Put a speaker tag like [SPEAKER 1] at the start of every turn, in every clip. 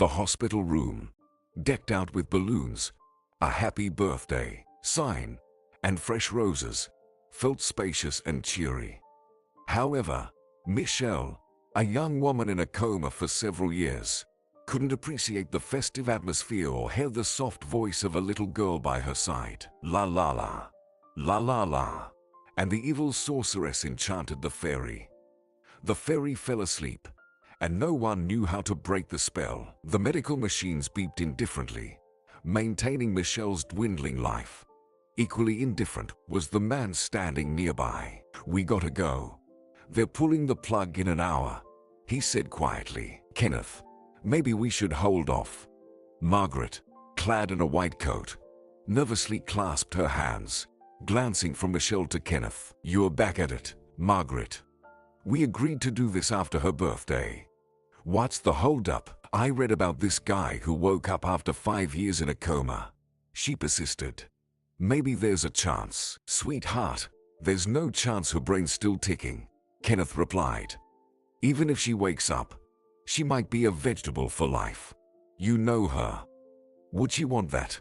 [SPEAKER 1] The hospital room, decked out with balloons, a happy birthday sign, and fresh roses, felt spacious and cheery. However, Michelle, a young woman in a coma for several years, couldn't appreciate the festive atmosphere or hear the soft voice of a little girl by her side. La la la, la la la, and the evil sorceress enchanted the fairy. The fairy fell asleep, and no one knew how to break the spell. The medical machines beeped indifferently, maintaining Michelle's dwindling life. Equally indifferent was the man standing nearby. "We gotta go. They're pulling the plug in an hour," he said quietly. "Kenneth, maybe we should hold off." Margaret, clad in a white coat, nervously clasped her hands, glancing from Michelle to Kenneth. "You're back at it, Margaret. We agreed to do this after her birthday. What's the holdup?" "I read about this guy who woke up after 5 years in a coma," she persisted. "Maybe there's a chance." "Sweetheart, there's no chance her brain's still ticking," Kenneth replied. "Even if she wakes up, she might be a vegetable for life. You know her. Would she want that?"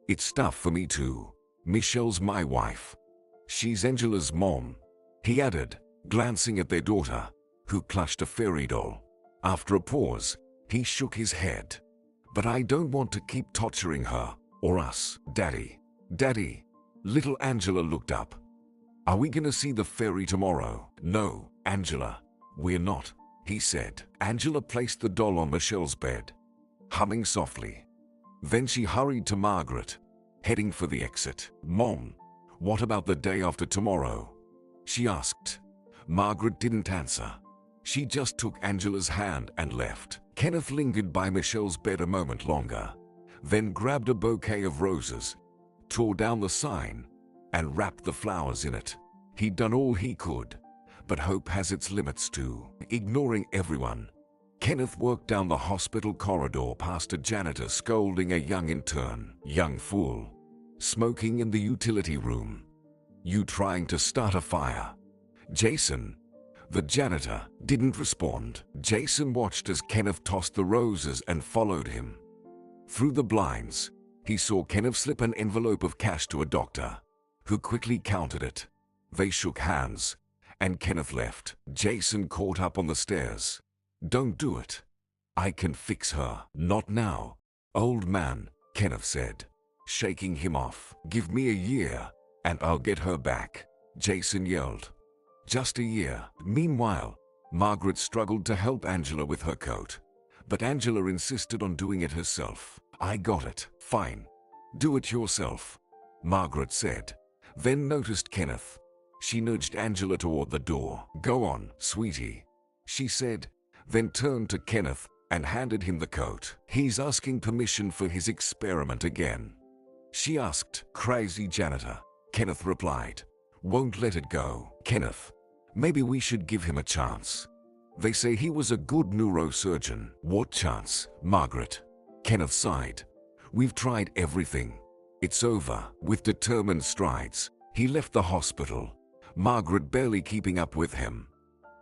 [SPEAKER 1] "It's tough for me too. Michelle's my wife. She's Angela's mom," he added, glancing at their daughter, who clutched a fairy doll. After a pause, he shook his head. "But I don't want to keep torturing her, or us." "Daddy, Daddy," little Angela looked up. "Are we gonna see the fairy tomorrow?" "No, Angela, we're not," he said. Angela placed the doll on Michelle's bed, humming softly. Then she hurried to Margaret, heading for the exit. "Mom, what about the day after tomorrow?" she asked. Margaret didn't answer. She just took Angela's hand and left. Kenneth lingered by Michelle's bed a moment longer, then grabbed a bouquet of roses, tore down the sign, and wrapped the flowers in it. He'd done all he could, but hope has its limits too. Ignoring everyone, Kenneth worked down the hospital corridor past a janitor scolding a young intern. "Young fool, smoking in the utility room. You trying to start a fire?" Jason, the janitor, didn't respond. Jason watched as Kenneth tossed the roses and followed him. Through the blinds, he saw Kenneth slip an envelope of cash to a doctor, who quickly counted it. They shook hands, and Kenneth left. Jason caught up on the stairs. "Don't do it. I can fix her." "Not now, old man," Kenneth said, shaking him off. "Give me a year, and I'll get her back," Jason yelled. "Just a year." Meanwhile, Margaret struggled to help Angela with her coat, but Angela insisted on doing it herself. "I got it." "Fine. Do it yourself," Margaret said, then noticed Kenneth. She nudged Angela toward the door. "Go on, sweetie," she said, then turned to Kenneth and handed him the coat. "He's asking permission for his experiment again," she asked. "Crazy janitor," Kenneth replied. "Won't let it go." "Kenneth, maybe we should give him a chance. They say he was a good neurosurgeon." "What chance, Margaret?" Kenneth sighed. "We've tried everything. It's over." With determined strides, he left the hospital, Margaret barely keeping up with him.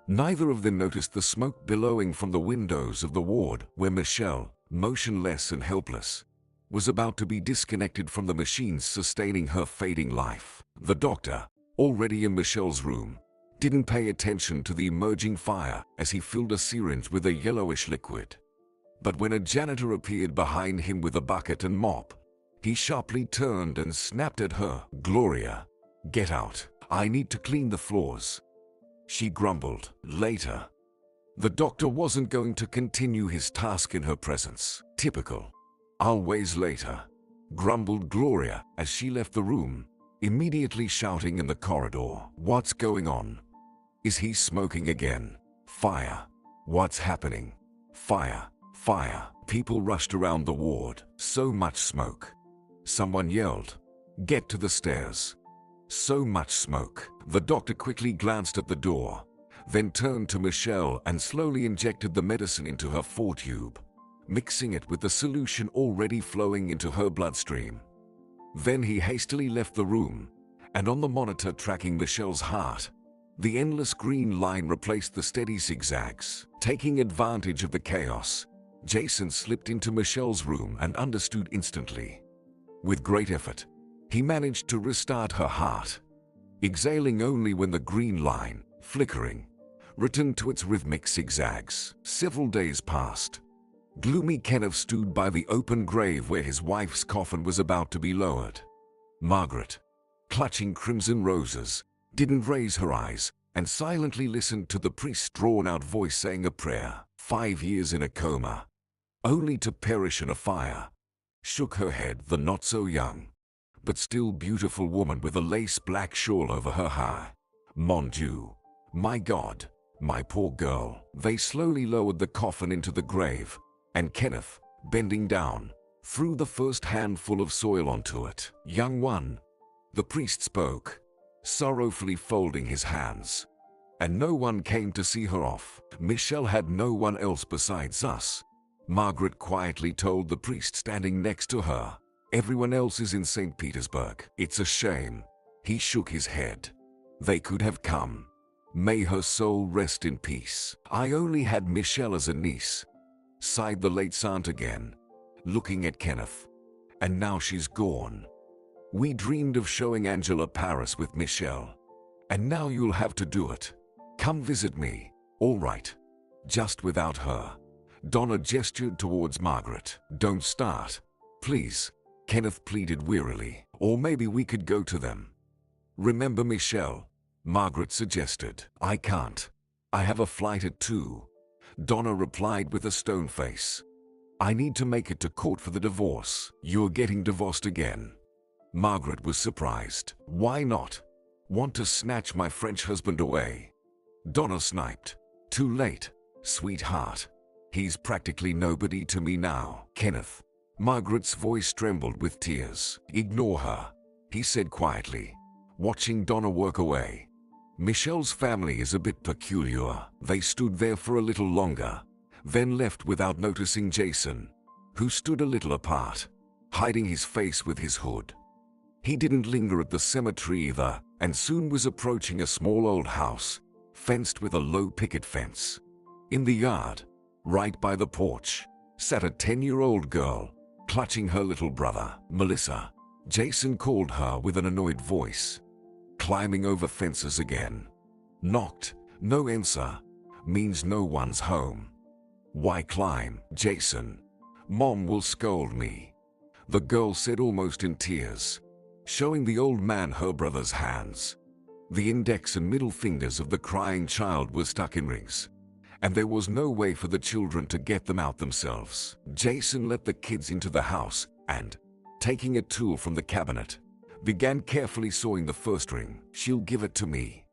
[SPEAKER 1] Neither of them noticed the smoke billowing from the windows of the ward where Michelle, motionless and helpless, was about to be disconnected from the machines sustaining her fading life. The doctor, already in Michelle's room, didn't pay attention to the emerging fire as he filled a syringe with a yellowish liquid. But when a janitor appeared behind him with a bucket and mop, he sharply turned and snapped at her. "Gloria, get out. I need to clean the floors," she grumbled. Later. The doctor wasn't going to continue his task in her presence. "Typical. Always later," grumbled Gloria as she left the room, immediately shouting in the corridor. "What's going on? Is he smoking again? Fire. What's happening? Fire, fire." People rushed around the ward. "So much smoke." Someone yelled. "Get to the stairs. So much smoke." The doctor quickly glanced at the door, then turned to Michelle and slowly injected the medicine into her foretube, mixing it with the solution already flowing into her bloodstream. Then he hastily left the room, and on the monitor tracking Michelle's heart, the endless green line replaced the steady zigzags. Taking advantage of the chaos, Jason slipped into Michelle's room and understood instantly. With great effort, he managed to restart her heart, exhaling only when the green line, flickering, returned to its rhythmic zigzags. Several days passed. Gloomy Kenneth stood by the open grave where his wife's coffin was about to be lowered. Margaret, clutching crimson roses, didn't raise her eyes and silently listened to the priest's drawn-out voice saying a prayer. 5 years in a coma, only to perish in a fire. Shook her head the not-so-young, but still beautiful woman with a lace-black shawl over her hair. Mon Dieu, my God, my poor girl. They slowly lowered the coffin into the grave, and Kenneth, bending down, threw the first handful of soil onto it. Young one, the priest spoke, sorrowfully folding his hands. And no one came to see her off. Michelle had no one else besides us. Margaret quietly told the priest standing next to her. Everyone else is in St. Petersburg. It's a shame. He shook his head. They could have come. May her soul rest in peace. I only had Michelle as a niece, sighed the late aunt again, looking at Kenneth. And now she's gone. We dreamed of showing Angela Paris with Michelle. And now you'll have to do it. Come visit me, all right. Just without her. Donna gestured towards Margaret. Don't start, please, Kenneth pleaded wearily. Or maybe we could go to them. Remember Michelle, Margaret suggested. I can't. I have a flight at 2. Donna replied with a stone face. I need to make it to court for the divorce. You're getting divorced again. Margaret was surprised. Why not? Want to snatch my French husband away? Donna sniped. Too late, sweetheart. He's practically nobody to me now. Kenneth. Margaret's voice trembled with tears. Ignore her, he said quietly, watching Donna work away. Michelle's family is a bit peculiar. They stood there for a little longer, then left without noticing Jason, who stood a little apart, hiding his face with his hood. He didn't linger at the cemetery either, and soon was approaching a small old house, fenced with a low picket fence. In the yard, right by the porch, sat a 10-year-old girl, clutching her little brother. Melissa, Jason called her with an annoyed voice. Climbing over fences again. Knocked, no answer, means no one's home. Why climb, Jason? Mom will scold me, the girl said almost in tears, showing the old man her brother's hands. The index and middle fingers of the crying child were stuck in rings, and there was no way for the children to get them out themselves. Jason let the kids into the house and, taking a tool from the cabinet, began carefully sawing the first ring. She'll give it to me,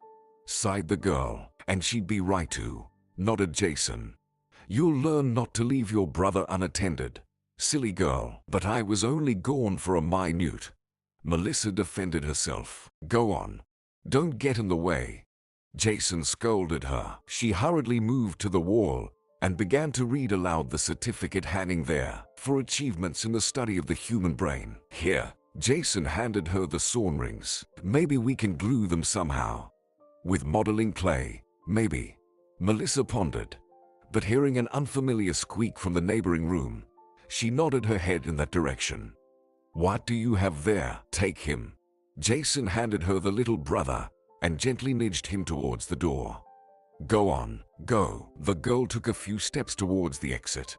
[SPEAKER 1] sighed the girl. And she'd be right to, nodded Jason. You'll learn not to leave your brother unattended, silly girl. But I was only gone for a minute. Melissa defended herself. Go on. Don't get in the way. Jason scolded her. She hurriedly moved to the wall and began to read aloud the certificate hanging there for achievements in the study of the human brain. Here, Jason handed her the sawn rings. Maybe we can glue them somehow. With modeling clay, maybe. Melissa pondered, but hearing an unfamiliar squeak from the neighboring room, she nodded her head in that direction. What do you have there? Take him. Jason handed her the little brother and gently nudged him towards the door. Go on, go. The girl took a few steps towards the exit,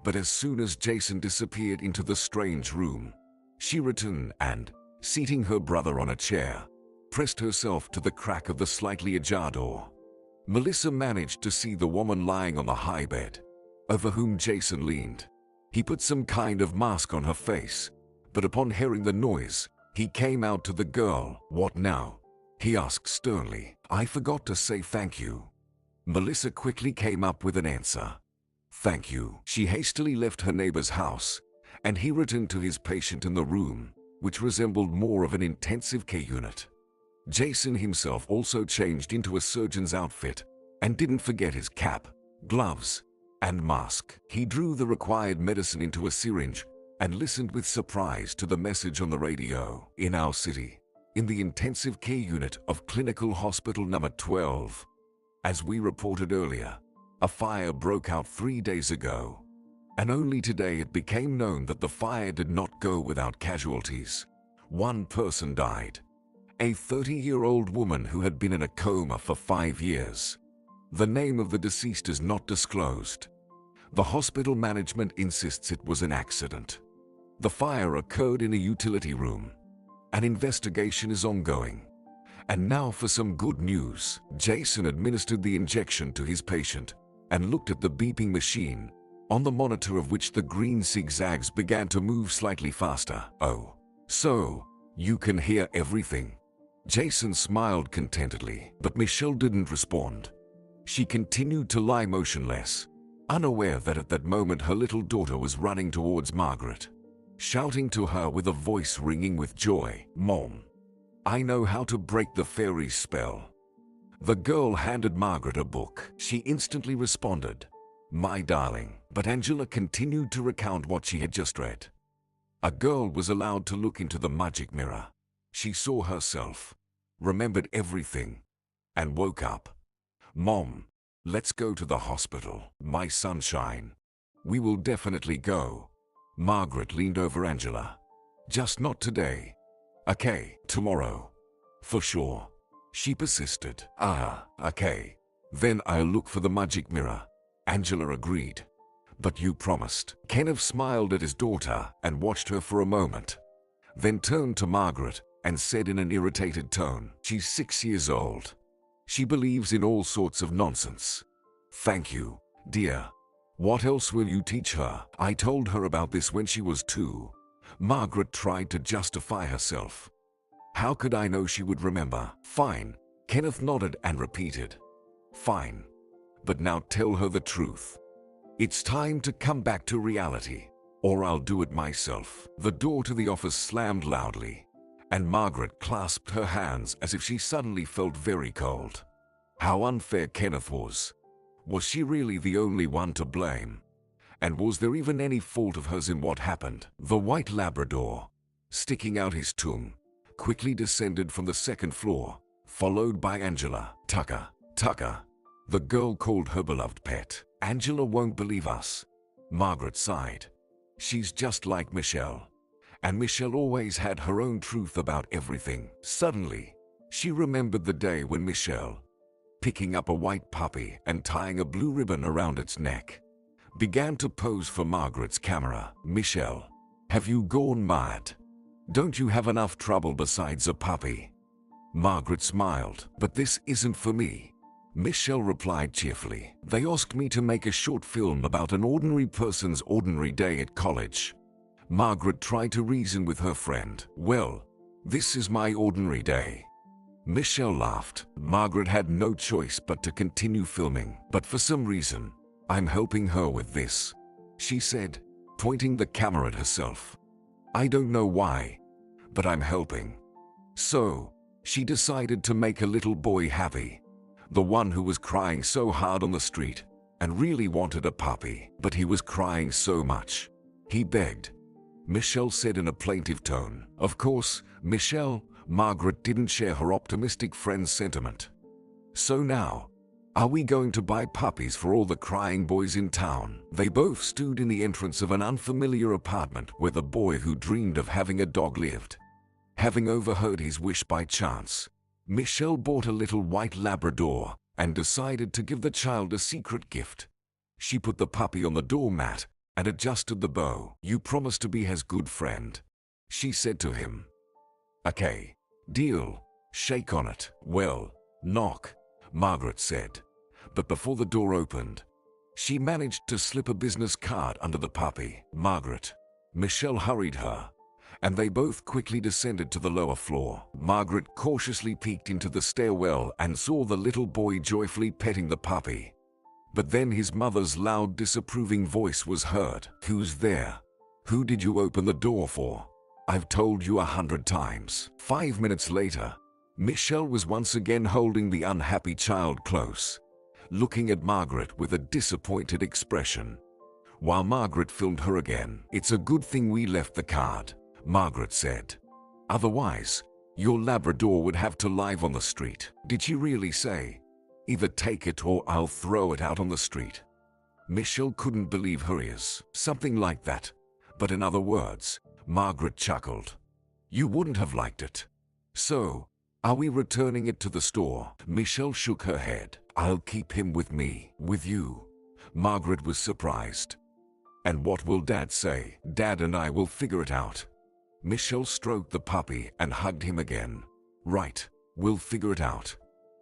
[SPEAKER 1] but as soon as Jason disappeared into the strange room, she returned and, seating her brother on a chair, pressed herself to the crack of the slightly ajar door. Melissa managed to see the woman lying on the high bed, over whom Jason leaned. He put some kind of mask on her face, but upon hearing the noise, he came out to the girl. What now? He asked sternly. I forgot to say thank you. Melissa quickly came up with an answer. Thank you. She hastily left her neighbor's house, and he returned to his patient in the room, which resembled more of an intensive care unit. Jason himself also changed into a surgeon's outfit and didn't forget his cap, gloves, and mask. He drew the required medicine into a syringe and listened with surprise to the message on the radio. In our city, in the intensive care unit of Clinical Hospital Number 12. As we reported earlier, a fire broke out 3 days ago. And only today it became known that the fire did not go without casualties. One person died, a 30-year-old woman who had been in a coma for 5 years. The name of the deceased is not disclosed. The hospital management insists it was an accident. The fire occurred in a utility room. An investigation is ongoing. And now for some good news. Jason administered the injection to his patient and looked at the beeping machine, on the monitor of which the green zigzags began to move slightly faster. "Oh, so you can hear everything?" Jason smiled contentedly, but Michelle didn't respond. She continued to lie motionless, unaware that at that moment her little daughter was running towards Margaret, shouting to her with a voice ringing with joy, "Mom, I know how to break the fairy's spell." The girl handed Margaret a book. She instantly responded, "My darling." But Angela continued to recount what she had just read. A girl was allowed to look into the magic mirror. She saw herself, remembered everything, and woke up. "Mom, let's go to the hospital, my sunshine." "We will definitely go." Margaret leaned over Angela. "Just not today." "Okay, tomorrow. For sure." She persisted. Okay. Then I'll look for the magic mirror." Angela agreed. "But you promised." Kenneth smiled at his daughter and watched her for a moment, then turned to Margaret and said in an irritated tone, "She's 6 years old. She believes in all sorts of nonsense." "Thank you, dear. What else will you teach her?" "I told her about this when she was 2. Margaret tried to justify herself. "How could I know she would remember?" "Fine." Kenneth nodded and repeated, "Fine. But now tell her the truth. It's time to come back to reality, or I'll do it myself." The door to the office slammed loudly, and Margaret clasped her hands as if she suddenly felt very cold. How unfair Kenneth was. Was she really the only one to blame? And was there even any fault of hers in what happened? The white Labrador, sticking out his tongue, quickly descended from the second floor, followed by Angela. Tucker. The girl called her beloved pet. "Angela won't believe us." Margaret sighed. "She's just like Michelle. And Michelle always had her own truth about everything." Suddenly, she remembered the day when Michelle, picking up a white puppy and tying a blue ribbon around its neck, began to pose for Margaret's camera. "Michelle, have you gone mad? Don't you have enough trouble besides a puppy?" Margaret smiled. "But this isn't for me," Michelle replied cheerfully. "They asked me to make a short film about an ordinary person's ordinary day at college." Margaret tried to reason with her friend. "Well, this is my ordinary day." Michelle laughed. Margaret had no choice but to continue filming. "But for some reason, I'm helping her with this," she said, pointing the camera at herself. "I don't know why, but I'm helping." So, she decided to make a little boy happy, the one who was crying so hard on the street and really wanted a puppy. But he was crying so much, he begged, Michelle said in a plaintive tone. Of course, Margaret didn't share her optimistic friend's sentiment. "So now, are we going to buy puppies for all the crying boys in town?" They both stood in the entrance of an unfamiliar apartment where the boy who dreamed of having a dog lived. Having overheard his wish by chance, Michelle bought a little white Labrador and decided to give the child a secret gift. She put the puppy on the doormat and adjusted the bow. "You promised to be his good friend," she said to him. "Okay, deal. Shake on it." "Well, knock," Margaret said. But before the door opened, she managed to slip a business card under the puppy. Michelle hurried her, and they both quickly descended to the lower floor. Margaret cautiously peeked into the stairwell and saw the little boy joyfully petting the puppy. But then his mother's loud, disapproving voice was heard. "Who's there? Who did you open the door for? I've told you 100 times." 5 minutes later, Michelle was once again holding the unhappy child close, looking at Margaret with a disappointed expression, while Margaret filmed her again. "It's a good thing we left the card," Margaret said. "Otherwise, your Labrador would have to live on the street." "Did she really say, 'Either take it or I'll throw it out on the street'?" Michelle couldn't believe her ears. Something like that. But in other words, Margaret chuckled. You wouldn't have liked it. So, are we returning it to the store? Michelle shook her head. I'll keep him with me. With you. Margaret was surprised. And what will Dad say? Dad and I will figure it out. Michelle stroked the puppy and hugged him again. Right, we'll figure it out.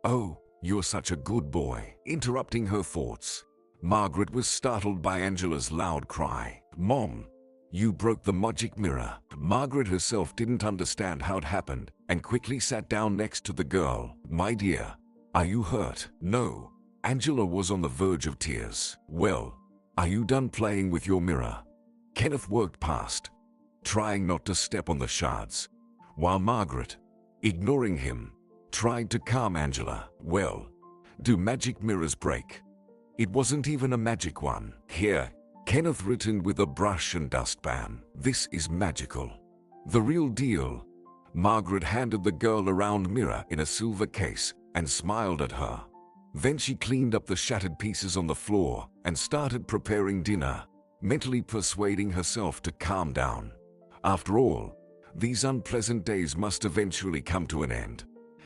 [SPEAKER 1] Oh, you're such a good boy. Interrupting her thoughts, Margaret was startled by Angela's loud cry. Mom, you broke the magic mirror. Margaret herself didn't understand how it happened and quickly sat down next to the girl. My dear, are you hurt? No. Angela was on the verge of tears. Well, are you done playing with your mirror? Kenneth worked past, trying not to step on the shards, while Margaret, ignoring him, tried to calm Angela. Well, do magic mirrors break? It wasn't even a magic one. Here, Kenneth written with a brush and dustpan. This is magical. The real deal. Margaret handed the girl a round mirror in a silver case and smiled at her. Then she cleaned up the shattered pieces on the floor and started preparing dinner, mentally persuading herself to calm down. After all, these unpleasant days must eventually come to an end,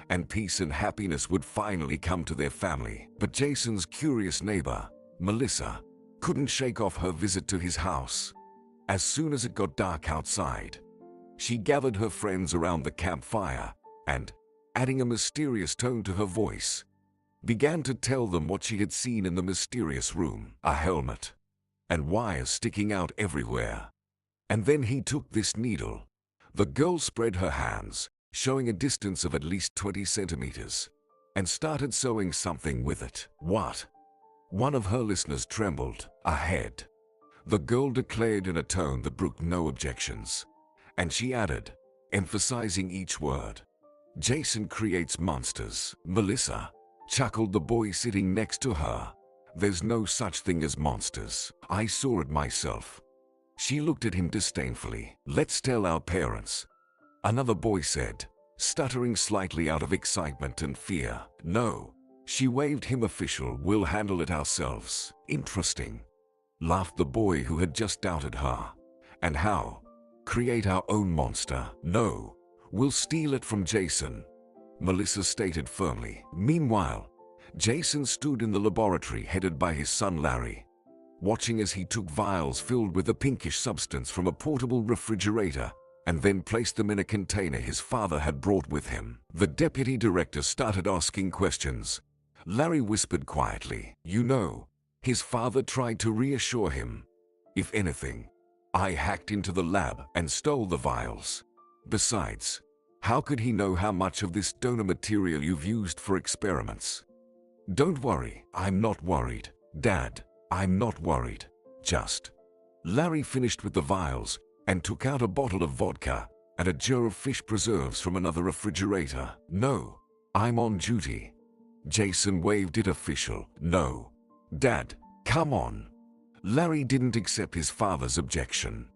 [SPEAKER 1] and peace and happiness would finally come to their family. But Jason's curious neighbor, Melissa, couldn't shake off her visit to his house. As soon as it got dark outside, she gathered her friends around the campfire and, adding a mysterious tone to her voice, began to tell them what she had seen in the mysterious room. A helmet, and wires sticking out everywhere. And then he took this needle. The girl spread her hands, showing a distance of at least 20 centimeters, and started sewing something with it. What? One of her listeners trembled. A head. The girl declared in a tone that brooked no objections, and she added, emphasizing each word, Jason creates monsters. Melissa, chuckled the boy sitting next to her. There's no such thing as monsters. I saw it myself. She looked at him disdainfully. Let's tell our parents. Another boy said, stuttering slightly out of excitement and fear. No. She waved him official. We'll handle it ourselves. Interesting. Laughed the boy who had just doubted her. And how? Create our own monster? No. We'll steal it from Jason, Melissa stated firmly. Meanwhile, Jason stood in the laboratory headed by his son Larry, watching as he took vials filled with a pinkish substance from a portable refrigerator and then placed them in a container his father had brought with him. The deputy director started asking questions. Larry whispered quietly, you know, his father tried to reassure him. If anything, I hacked into the lab and stole the vials. Besides, how could he know how much of this donor material you've used for experiments? Don't worry, I'm not worried. Dad, I'm not worried. Just. Larry finished with the vials and took out a bottle of vodka and a jar of fish preserves from another refrigerator. No, I'm on duty. Jason waved it official. No. Dad, come on. Larry didn't accept his father's objection.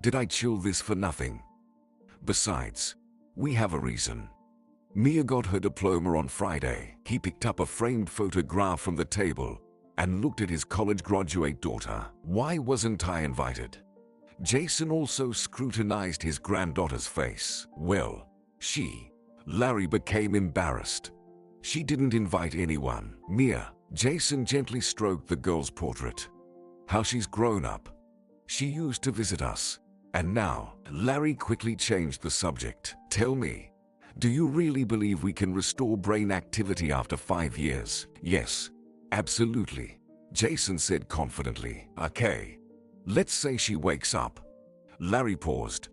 [SPEAKER 1] Did I chill this for nothing? Besides, we have a reason. Mia got her diploma on Friday. He picked up a framed photograph from the table and looked at his college graduate daughter. Why wasn't I invited? Jason also scrutinized his granddaughter's face. Well, Larry became embarrassed. She didn't invite anyone. Mia, Jason gently stroked the girl's portrait. How she's grown up. She used to visit us. And now, Larry quickly changed the subject. Tell me, do you really believe we can restore brain activity after 5 years? Yes, absolutely, Jason said confidently. Okay, let's say she wakes up. Larry paused,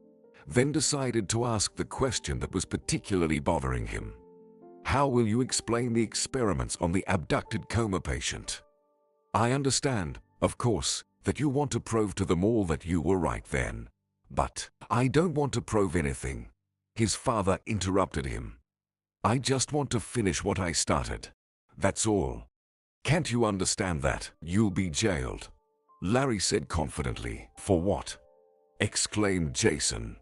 [SPEAKER 1] then decided to ask the question that was particularly bothering him. How will you explain the experiments on the abducted coma patient? I understand, of course, that you want to prove to them all that you were right then. But I don't want to prove anything. His father interrupted him. I just want to finish what I started. That's all. Can't you understand that? You'll be jailed, Larry said confidently. For what? Exclaimed Jason.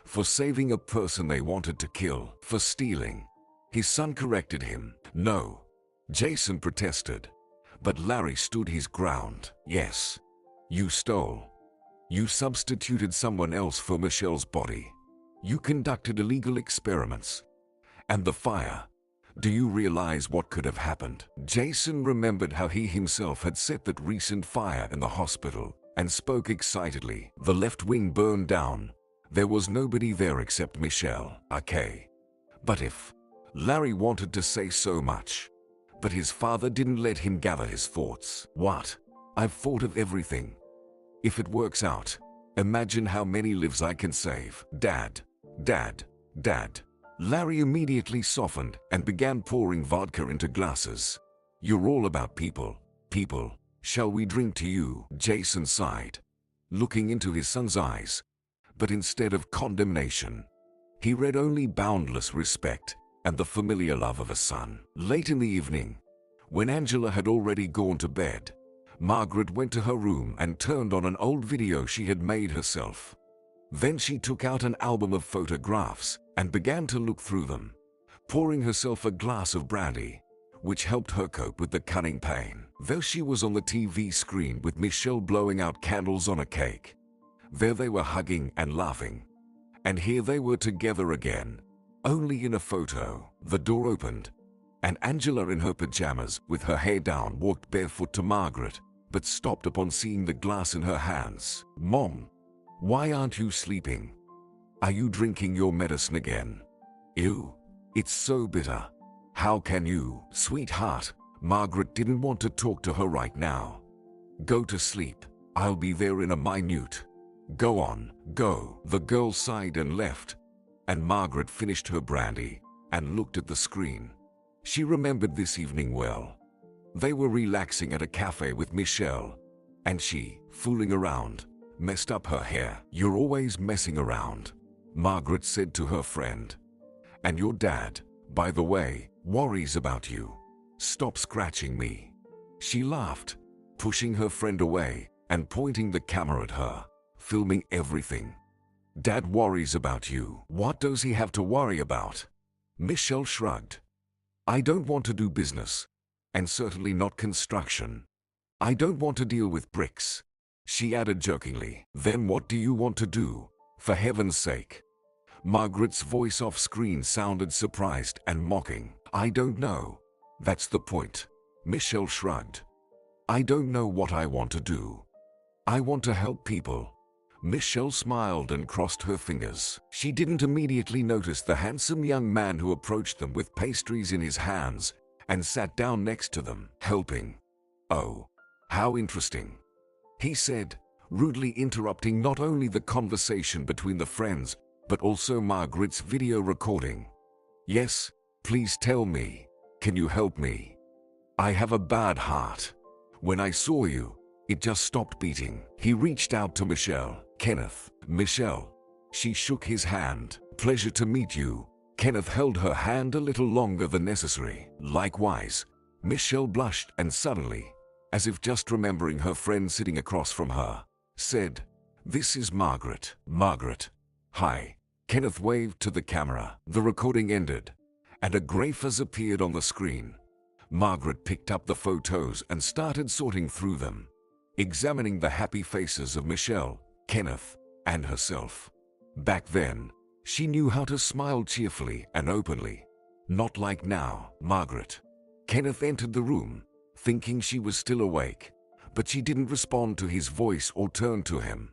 [SPEAKER 1] For saving a person they wanted to kill. For stealing. His son corrected him. No, Jason protested. But Larry stood his ground. Yes, you stole. You substituted someone else for Michelle's body. You conducted illegal experiments. And the fire. Do you realize what could have happened? Jason remembered how he himself had set that recent fire in the hospital and spoke excitedly. The left wing burned down. There was nobody there except Michelle. Okay. But if Larry wanted to say so much, but his father didn't let him gather his thoughts. What? I've thought of everything. If it works out, imagine how many lives I can save. Dad, Dad, Dad. Larry immediately softened and began pouring vodka into glasses. You're all about people. People. Shall we drink to you? Jason sighed, looking into his son's eyes. But instead of condemnation, he read only boundless respect and the familiar love of a son. Late in the evening, when Angela had already gone to bed, Margaret went to her room and turned on an old video she had made herself. Then she took out an album of photographs and began to look through them, pouring herself a glass of brandy, which helped her cope with the cunning pain. Though she was on the TV screen with Michelle blowing out candles on a cake, there they were hugging and laughing. And here they were together again, only in a photo. The door opened, and Angela in her pajamas with her hair down walked barefoot to Margaret, but stopped upon seeing the glass in her hands. Mom, why aren't you sleeping? Are you drinking your medicine again? Ew, it's so bitter. How can you? Sweetheart, Margaret didn't want to talk to her right now. Go to sleep. I'll be there in a minute. Go on, go. The girl sighed and left, and Margaret finished her brandy and looked at the screen. She remembered this evening well. They were relaxing at a cafe with Michelle, and she, fooling around, messed up her hair. You're always messing around, Margaret said to her friend. And your dad, by the way, worries about you. Stop scratching me. She laughed, pushing her friend away and pointing the camera at her, filming everything. Dad worries about you. What does he have to worry about? Michelle shrugged. I don't want to do business, and certainly not construction. I don't want to deal with bricks. She added jokingly. Then what do you want to do, for heaven's sake? Margaret's voice off screen sounded surprised and mocking. I don't know. That's the point. Michelle shrugged. I don't know what I want to do. I want to help people. Michelle smiled and crossed her fingers. She didn't immediately notice the handsome young man who approached them with pastries in his hands and sat down next to them, helping. Oh, how interesting, he said, rudely interrupting not only the conversation between the friends, but also Margaret's video recording. Yes, please tell me. Can you help me? I have a bad heart. When I saw you, it just stopped beating. He reached out to Michelle. Kenneth. Michelle. She shook his hand. Pleasure to meet you. Kenneth held her hand a little longer than necessary. Likewise. Michelle blushed and suddenly, as if just remembering her friend sitting across from her, said, This is Margaret. Margaret. Hi. Kenneth waved to the camera. The recording ended, and a gray fuzz appeared on the screen. Margaret picked up the photos and started sorting through them, examining the happy faces of Michelle, Kenneth, and herself. Back then, she knew how to smile cheerfully and openly. Not like now. Margaret. Kenneth entered the room, thinking she was still awake, but she didn't respond to his voice or turn to him.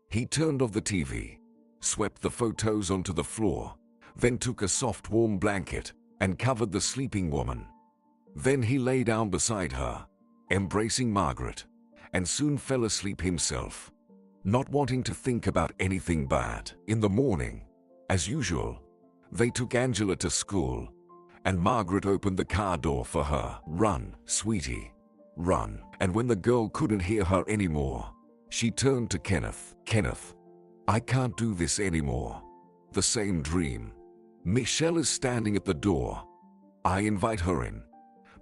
[SPEAKER 1] He turned off the TV, swept the photos onto the floor, then took a soft warm blanket and covered the sleeping woman. Then he lay down beside her, embracing Margaret, and soon fell asleep himself, not wanting to think about anything bad. In the morning, as usual, they took Angela to school, and Margaret opened the car door for her. Run, sweetie, run. And when the girl couldn't hear her anymore, she turned to Kenneth. Kenneth, I can't do this anymore. The same dream. Michelle is standing at the door. I invite her in,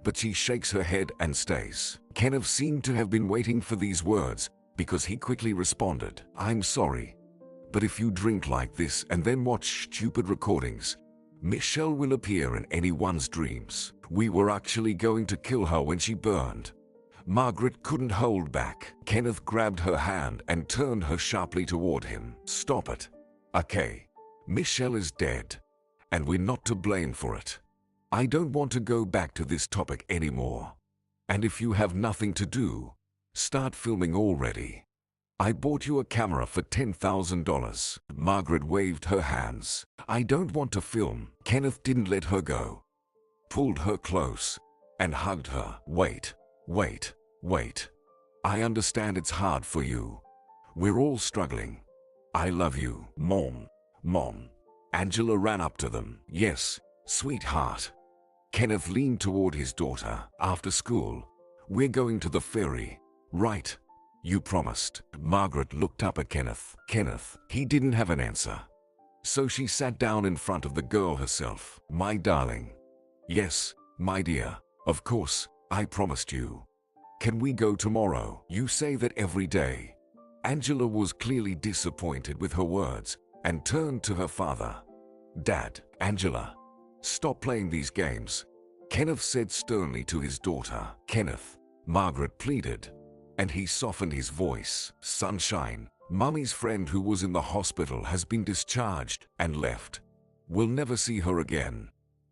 [SPEAKER 1] but she shakes her head and stays. Kenneth seemed to have been waiting for these words because he quickly responded, I'm sorry, but if you drink like this and then watch stupid recordings, Michelle will appear in anyone's dreams. We were actually going to kill her when she burned. Margaret couldn't hold back. Kenneth grabbed her hand and turned her sharply toward him. Stop it. Okay. Michelle is dead, and we're not to blame for it. I don't want to go back to this topic anymore. And if you have nothing to do, start filming already. I bought you a camera for $10,000. Margaret waved her hands. I don't want to film. Kenneth didn't let her go. Pulled her close and hugged her. Wait. I understand it's hard for you. We're all struggling. I love you, Mom. Angela ran up to them. Yes, sweetheart. Kenneth leaned toward his daughter. After school, we're going to the ferry, right? You promised. Margaret looked up at Kenneth. He didn't have an answer. So she sat down in front of the girl herself. My darling. Yes, my dear. Of course, I promised you. Can we go tomorrow? You say that every day. Angela was clearly disappointed with her words and turned to her father. Dad, Angela, stop playing these games, Kenneth said sternly to his daughter. Kenneth, Margaret pleaded, and he softened his voice. Sunshine, Mummy's friend who was in the hospital has been discharged and left. We'll never see her again.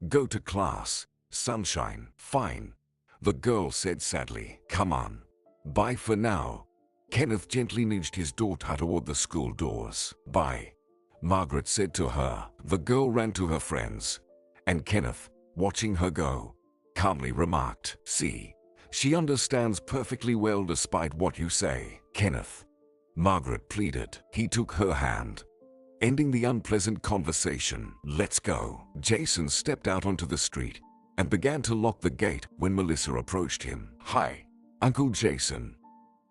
[SPEAKER 1] Go to class, Sunshine. Fine, the girl said sadly. Come on. Bye for now. Kenneth gently nudged his daughter toward the school doors. Bye, Margaret said to her. The girl ran to her friends, and Kenneth, watching her go, calmly remarked, See, she understands perfectly well despite what you say. Kenneth, Margaret pleaded. He took her hand, ending the unpleasant conversation. Let's go. Jason stepped out onto the street and began to lock the gate when Melissa approached him. Hi, Uncle Jason,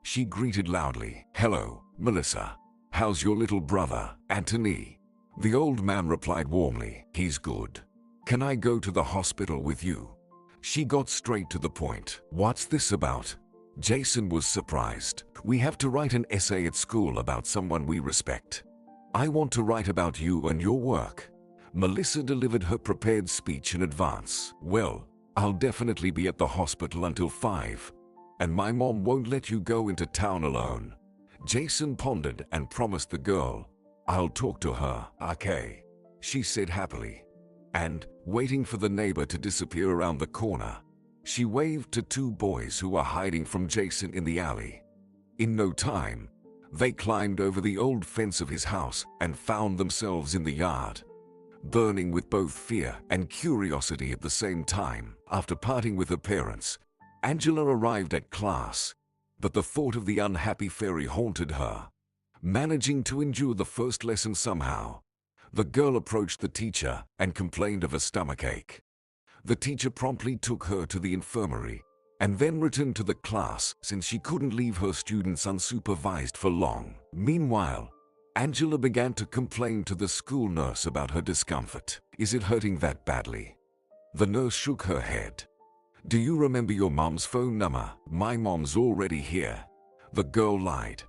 [SPEAKER 1] she greeted loudly. Hello, Melissa. How's your little brother, Anthony? The old man replied warmly. He's good. Can I go to the hospital with you? She got straight to the point. What's this about? Jason was surprised. We have to write an essay at school about someone we respect. I want to write about you and your work. Melissa delivered her prepared speech in advance. Well, I'll definitely be at the hospital until 5, and my mom won't let you go into town alone. Jason pondered and promised the girl, I'll talk to her. Okay, she said happily. And, waiting for the neighbor to disappear around the corner, she waved to 2 boys who were hiding from Jason in the alley. In no time, they climbed over the old fence of his house and found themselves in the yard, burning with both fear and curiosity at the same time. After parting with her parents, Angela arrived at class, but the thought of the unhappy fairy haunted her. Managing to endure the first lesson somehow, the girl approached the teacher and complained of a stomachache. The teacher promptly took her to the infirmary and then returned to the class since she couldn't leave her students unsupervised for long. Meanwhile, Angela began to complain to the school nurse about her discomfort. Is it hurting that badly? The nurse shook her head. Do you remember your mom's phone number? My mom's already here. The girl lied.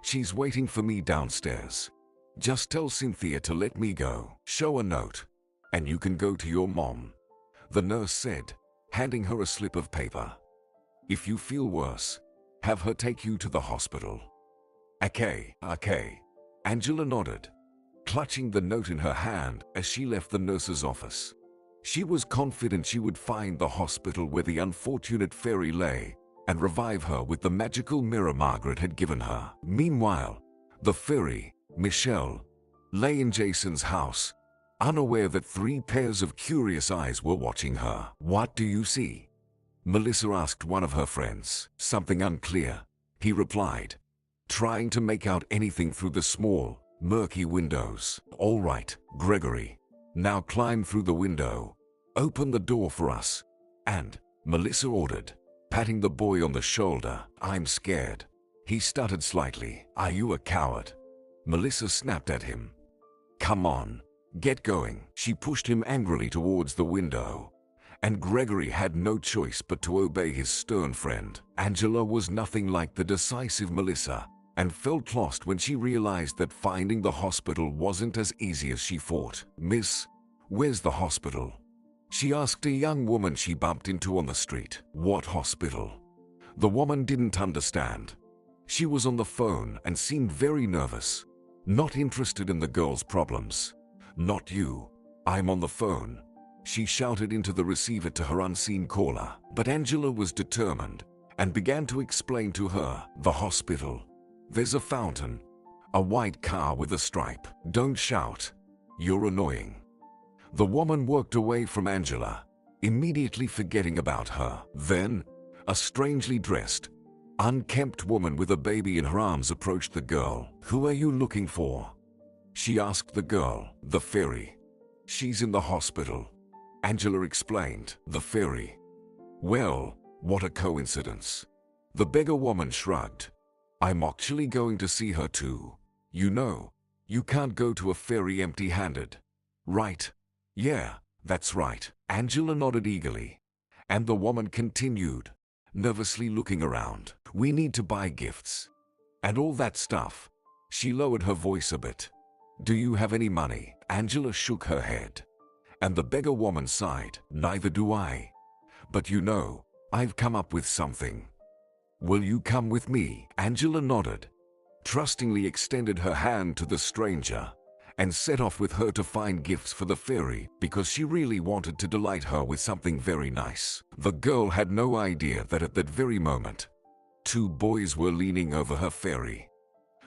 [SPEAKER 1] She's waiting for me downstairs. Just tell Cynthia to let me go. Show a note, and you can go to your mom, the nurse said, handing her a slip of paper. If you feel worse, have her take you to the hospital. Okay. Angela nodded, clutching the note in her hand as she left the nurse's office. She was confident she would find the hospital where the unfortunate fairy lay and revive her with the magical mirror Margaret had given her. Meanwhile, the fairy, Michelle, lay in Jason's house, unaware that 3 pairs of curious eyes were watching her. What do you see? Melissa asked one of her friends. Something unclear, he replied, trying to make out anything through the small, murky windows. All right, Gregory, now climb through the window. Open the door for us. And, Melissa ordered, patting the boy on the shoulder. I'm scared. He stuttered slightly. Are you a coward? Melissa snapped at him. Come on, get going. She pushed him angrily towards the window, and Gregory had no choice but to obey his stern friend. Angela was nothing like the decisive Melissa, and felt lost when she realized that finding the hospital wasn't as easy as she thought. Miss, where's the hospital? She asked a young woman she bumped into on the street. What hospital? The woman didn't understand. She was on the phone and seemed very nervous, not interested in the girl's problems. "Not you. I'm on the phone," she shouted into the receiver to her unseen caller. But Angela was determined and began to explain to her, "The hospital. There's a fountain. A white car with a stripe. Don't shout. You're annoying." The woman worked away from Angela, immediately forgetting about her. Then, a strangely dressed, unkempt woman with a baby in her arms approached the girl. "Who are you looking for?" she asked the girl. "The fairy. She's in the hospital," Angela explained. "The fairy? Well, what a coincidence." The beggar woman shrugged. "I'm actually going to see her too. You know, you can't go to a fairy empty-handed. Right? Yeah, that's right." Angela nodded eagerly, and the woman continued, nervously looking around. "We need to buy gifts and all that stuff." She lowered her voice a bit. "Do you have any money?" Angela shook her head, and the beggar woman sighed. "Neither do I. But you know, I've come up with something. Will you come with me?" Angela nodded, trustingly extended her hand to the stranger, and set off with her to find gifts for the fairy because she really wanted to delight her with something very nice. The girl had no idea that at that very moment, two boys were leaning over her fairy.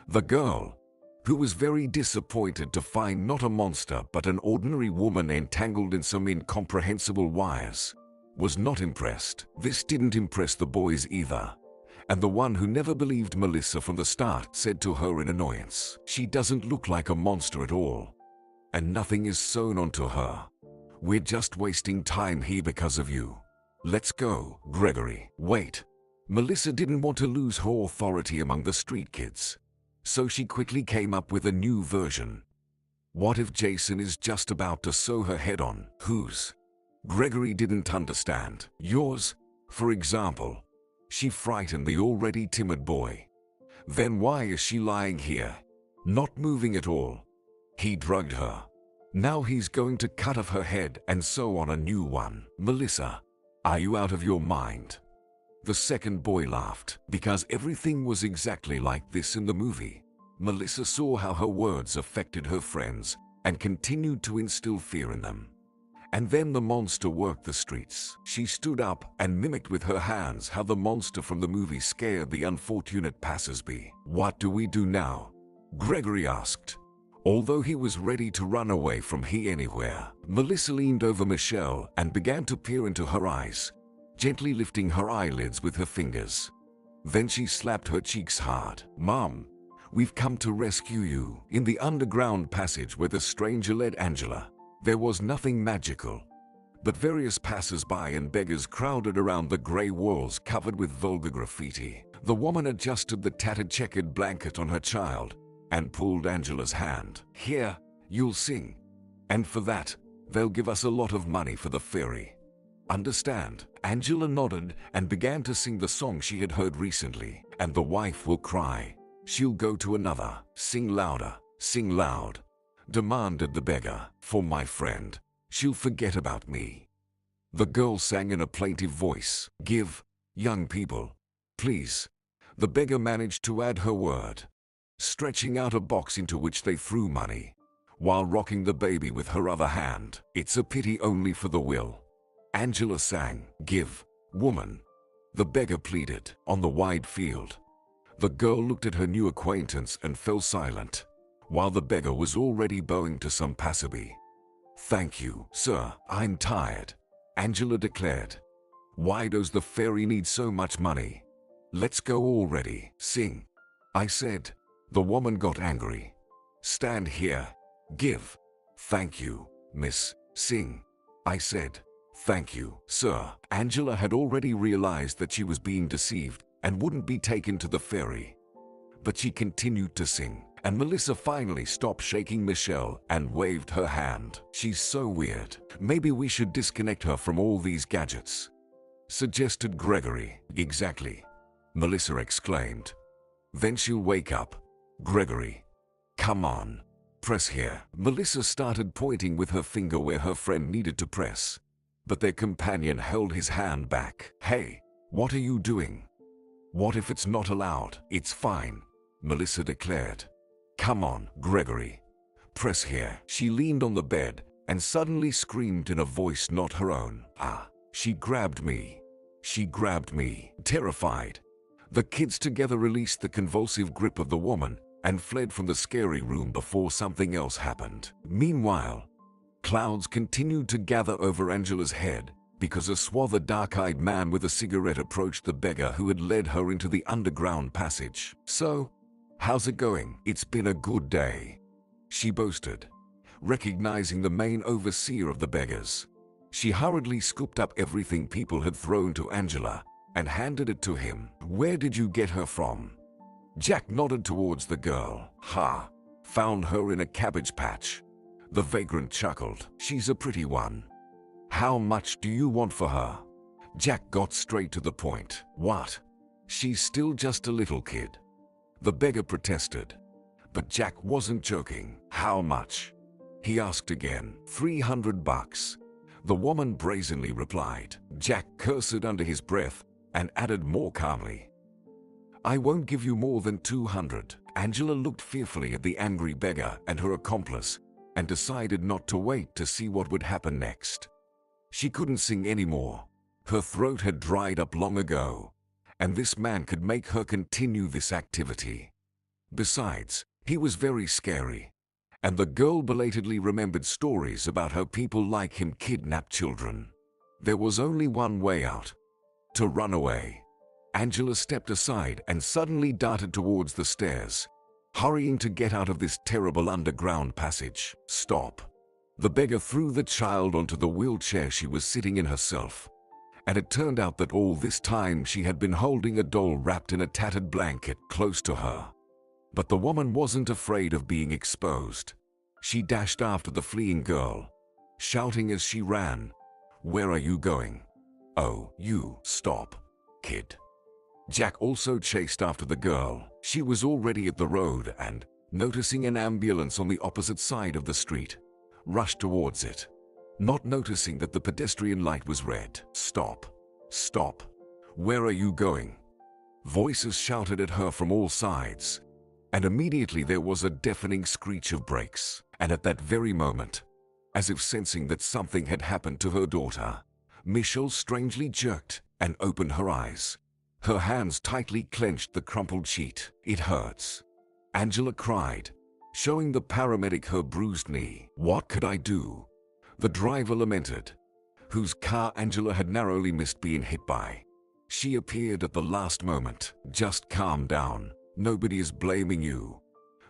[SPEAKER 1] The girl, who was very disappointed to find not a monster but an ordinary woman entangled in some incomprehensible wires, was not impressed. This didn't impress the boys either. And the one who never believed Melissa from the start said to her in annoyance, "She doesn't look like a monster at all. And nothing is sewn onto her. We're just wasting time here because of you. Let's go." "Gregory, wait." Melissa didn't want to lose her authority among the street kids, so she quickly came up with a new version. "What if Jason is just about to sew her head on?" "Whose?" Gregory didn't understand. "Yours, for example." She frightened the already timid boy. "Then why is she lying here, not moving at all?" He drugged her. Now he's going to cut off her head and sew on a new one. "Melissa, are you out of your mind?" The second boy laughed, because everything was exactly like this in the movie. Melissa saw how her words affected her friends and continued to instill fear in them. And then the monster worked the streets. She stood up and mimicked with her hands how the monster from the movie scared the unfortunate passers-by. "What do we do now?" Gregory asked, although he was ready to run away from here anywhere. Melissa leaned over Michelle and began to peer into her eyes, gently lifting her eyelids with her fingers. Then she slapped her cheeks hard. "Mom, we've come to rescue you." In the underground passage where the stranger led Angela, there was nothing magical, but various passers-by and beggars crowded around the gray walls covered with vulgar graffiti. The woman adjusted the tattered checkered blanket on her child and pulled Angela's hand. "Here, you'll sing. And for that, they'll give us a lot of money for the fairy. Understand?" Angela nodded and began to sing the song she had heard recently. "And the wife will cry. She'll go to another. Sing louder, sing loud," demanded the beggar. "For my friend, she'll forget about me." The girl sang in a plaintive voice. "Give, young people, please." The beggar managed to add her word, stretching out a box into which they threw money, while rocking the baby with her other hand. "It's a pity only for the will." Angela sang. "Give, woman," the beggar pleaded. On the wide field, the girl looked at her new acquaintance and fell silent, while the beggar was already bowing to some passerby. "Thank you, sir. I'm tired," Angela declared. "Why does the fairy need so much money? Let's go already." "Sing," I said. The woman got angry. "Stand here. Give." "Thank you, miss." "Sing," I said. "Thank you, sir." Angela had already realized that she was being deceived and wouldn't be taken to the fairy, but she continued to sing. And Melissa finally stopped shaking Michelle and waved her hand. "She's so weird. Maybe we should disconnect her from all these gadgets," suggested Gregory. "Exactly," Melissa exclaimed. "Then she'll wake up." "Gregory, come on. Press here." Melissa started pointing with her finger where her friend needed to press, but their companion held his hand back. "Hey, what are you doing?" What if it's not allowed? It's fine, Melissa declared. Come on, Gregory. Press here. She leaned on the bed and suddenly screamed in a voice not her own. Ah, she grabbed me. She grabbed me. Terrified, the kids together released the convulsive grip of the woman and fled from the scary room before something else happened. Meanwhile, clouds continued to gather over Angela's head because a suave, dark-eyed man with a cigarette approached the beggar who had led her into the underground passage. So, how's it going? It's been a good day, she boasted, recognizing the main overseer of the beggars. She hurriedly scooped up everything people had thrown to Angela and handed it to him. Where did you get her from? Jack nodded towards the girl. Ha! Found her in a cabbage patch. The vagrant chuckled. She's a pretty one. How much do you want for her? Jack got straight to the point. What? She's still just a little kid. The beggar protested. But Jack wasn't joking. How much? He asked again. $300. The woman brazenly replied. Jack cursed under his breath and added more calmly, I won't give you more than 200. Angela looked fearfully at the angry beggar and her accomplice and decided not to wait to see what would happen next. She couldn't sing anymore. Her throat had dried up long ago, and this man could make her continue this activity. Besides, he was very scary, and the girl belatedly remembered stories about how people like him kidnap children. There was only one way out: to run away. Angela stepped aside and suddenly darted towards the stairs, hurrying to get out of this terrible underground passage. Stop. The beggar threw the child onto the wheelchair she was sitting in herself, and it turned out that all this time she had been holding a doll wrapped in a tattered blanket close to her. But the woman wasn't afraid of being exposed. She dashed after the fleeing girl, shouting as she ran, Where are you going? Oh, you, stop, kid. Jack also chased after the girl. She was already at the road and, noticing an ambulance on the opposite side of the street, rushed towards it, not noticing that the pedestrian light was red. Stop. Stop. Where are you going? Voices shouted at her from all sides, and immediately there was a deafening screech of brakes. And at that very moment, as if sensing that something had happened to her daughter, Michelle strangely jerked and opened her eyes. Her hands tightly clenched the crumpled sheet. It hurts, Angela cried, showing the paramedic her bruised knee. What could I do? The driver lamented, whose car Angela had narrowly missed being hit by. She appeared at the last moment. Just calm down. Nobody is blaming you.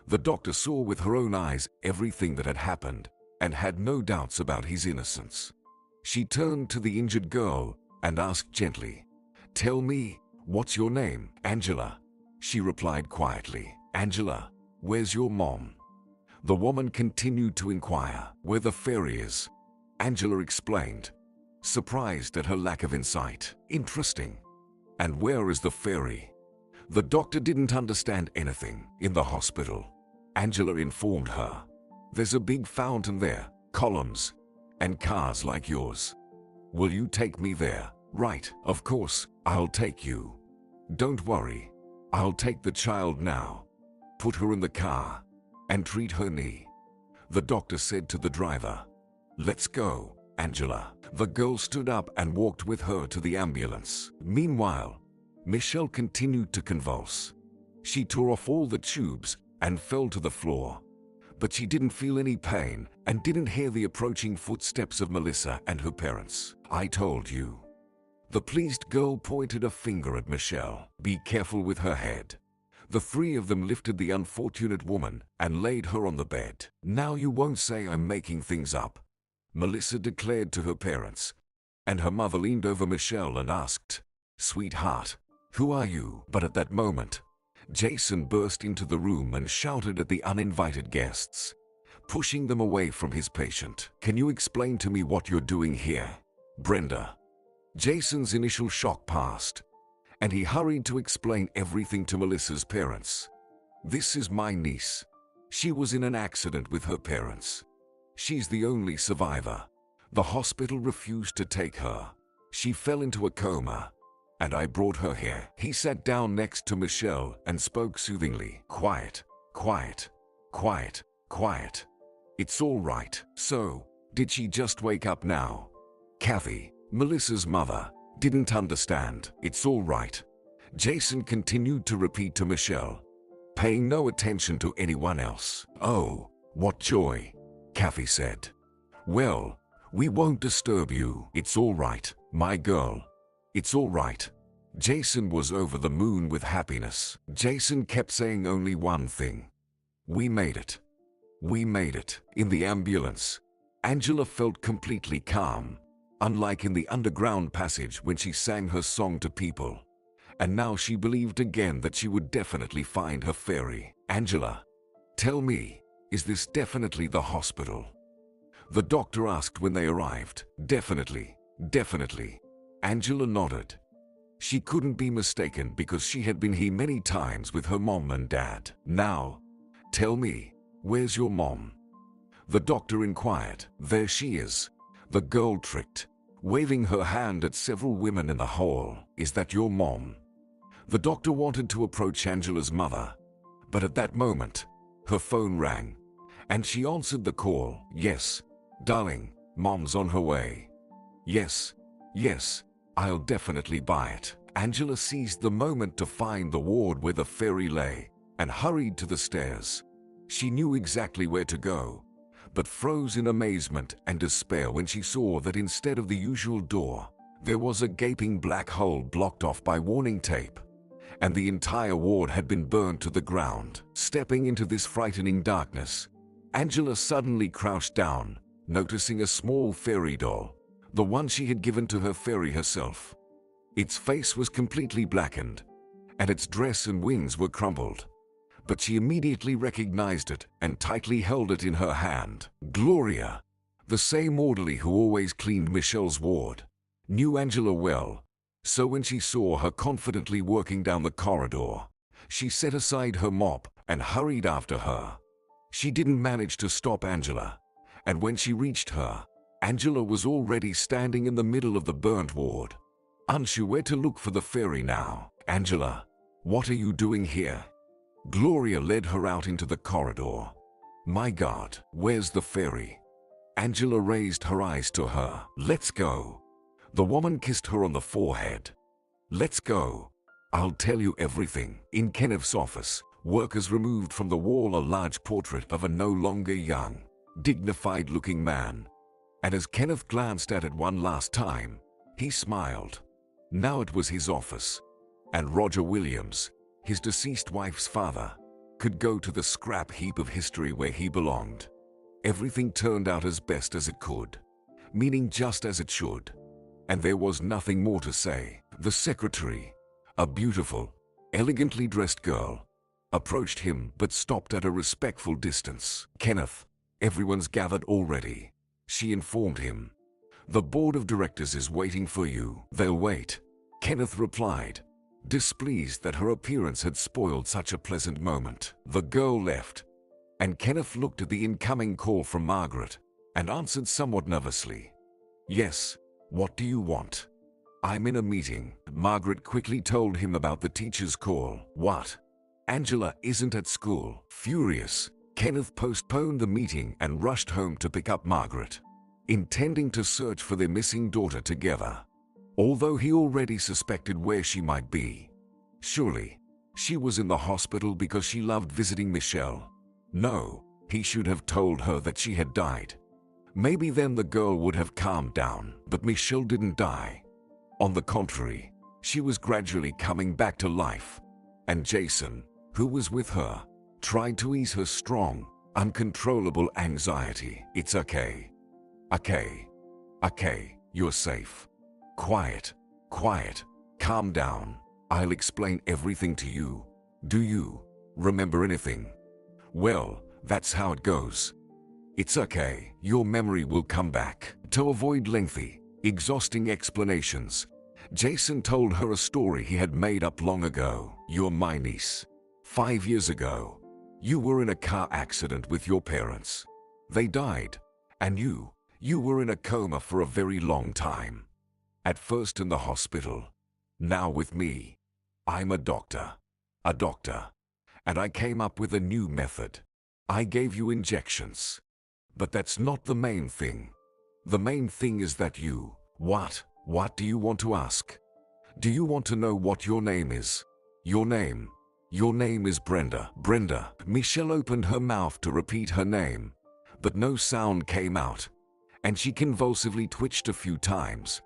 [SPEAKER 1] The doctor saw with her own eyes everything that had happened and had no doubts about his innocence. She turned to the injured girl and asked gently, Tell me, what's your name? Angela. She replied quietly. Angela, where's your mom? The woman continued to inquire. Where the fairy is, Angela explained, surprised at her lack of insight. Interesting. And where is the fairy? The doctor didn't understand anything. In the hospital, Angela informed her. There's a big fountain there, columns, and cars like yours. Will you take me there? Right, of course, I'll take you. Don't worry, I'll take the child now. Put her in the car and treat her knee. The doctor said to the driver. Let's go, Angela. The girl stood up and walked with her to the ambulance. Meanwhile, Michelle continued to convulse. She tore off all the tubes and fell to the floor. But she didn't feel any pain and didn't hear the approaching footsteps of Melissa and her parents. I told you. The pleased girl pointed a finger at Michelle. Be careful with her head. The three of them lifted the unfortunate woman and laid her on the bed. Now you won't say I'm making things up, Melissa declared to her parents, and her mother leaned over Michelle and asked, Sweetheart, who are you? But at that moment, Jason burst into the room and shouted at the uninvited guests, pushing them away from his patient. Can you explain to me what you're doing here, Brenda? Jason's initial shock passed, and he hurried to explain everything to Melissa's parents. This is my niece. She was in an accident with her parents. She's the only survivor. The hospital refused to take her. She fell into a coma, and I brought her here. He sat down next to Michelle and spoke soothingly. Quiet, quiet, quiet, quiet. It's all right. So, did she just wake up now? Kathy, Melissa's mother, didn't understand. It's all right. Jason continued to repeat to Michelle, paying no attention to anyone else. Oh, what joy, Kathy said. Well, we won't disturb you. It's all right, my girl. It's all right. Jason was over the moon with happiness. Jason kept saying only one thing. We made it. We made it. In the ambulance, Angela felt completely calm, unlike in the underground passage when she sang her song to people. And now she believed again that she would definitely find her fairy. Angela, tell me, is this definitely the hospital? The doctor asked when they arrived. Definitely, definitely. Angela nodded. She couldn't be mistaken because she had been here many times with her mom and dad. Now, tell me, where's your mom? The doctor inquired. There she is. The girl tricked, waving her hand at several women in the hall. Is that your mom? The doctor wanted to approach Angela's mother, but at that moment, her phone rang, and she answered the call. Yes, darling, mom's on her way. Yes, yes, I'll definitely buy it. Angela seized the moment to find the ward where the fairy lay and hurried to the stairs. She knew exactly where to go, but froze in amazement and despair when she saw that instead of the usual door, there was a gaping black hole blocked off by warning tape, and the entire ward had been burned to the ground. Stepping into this frightening darkness, Angela suddenly crouched down, noticing a small fairy doll, the one she had given to her fairy herself. Its face was completely blackened, and its dress and wings were crumpled. But she immediately recognized it and tightly held it in her hand. Gloria, the same orderly who always cleaned Michelle's ward, knew Angela well, so when she saw her confidently working down the corridor, she set aside her mop and hurried after her. She didn't manage to stop Angela, and when she reached her, Angela was already standing in the middle of the burnt ward, unsure where to look for the fairy now. Angela, what are you doing here? Gloria led her out into the corridor. My God, where's the fairy? Angela raised her eyes to her. Let's go. The woman kissed her on the forehead. Let's go. I'll tell you everything. In Kenneth's office, workers removed from the wall a large portrait of a no longer young, dignified-looking man. And as Kenneth glanced at it one last time, he smiled. Now it was his office, and Roger Williams, his deceased wife's father, could go to the scrap heap of history where he belonged. Everything turned out as best as it could, meaning just as it should, and there was nothing more to say. The secretary, a beautiful, elegantly dressed girl, approached him but stopped at a respectful distance. Kenneth, everyone's gathered already, she informed him. The board of directors is waiting for you. They'll wait, Kenneth replied, displeased that her appearance had spoiled such a pleasant moment. The girl left, and Kenneth looked at the incoming call from Margaret and answered somewhat nervously. Yes, what do you want? I'm in a meeting. Margaret quickly told him about the teacher's call. What? Angela isn't at school. Furious, Kenneth postponed the meeting and rushed home to pick up Margaret, intending to search for their missing daughter together. Although he already suspected where she might be. Surely, she was in the hospital because she loved visiting Michelle. No, he should have told her that she had died. Maybe then the girl would have calmed down. But Michelle didn't die. On the contrary, she was gradually coming back to life. And Jason, who was with her, tried to ease her strong, uncontrollable anxiety. It's okay. Okay. Okay, you're safe. Quiet, quiet, calm down. I'll explain everything to you. Do you remember anything? Well, that's how it goes. It's okay, your memory will come back. To avoid lengthy, exhausting explanations, Jason told her a story he had made up long ago. You're my niece. 5 years ago, you were in a car accident with your parents. They died, and you were in a coma for a very long time. At first in the hospital, Now with me. I'm a doctor. A doctor. And I came up with a new method. I gave you injections. But that's not the main thing. The main thing is that you... What do you want to ask? Do you want to know what your name is? Your name. Your name is Brenda. Brenda. Michelle opened her mouth to repeat her name, but no sound came out, and she convulsively twitched a few times.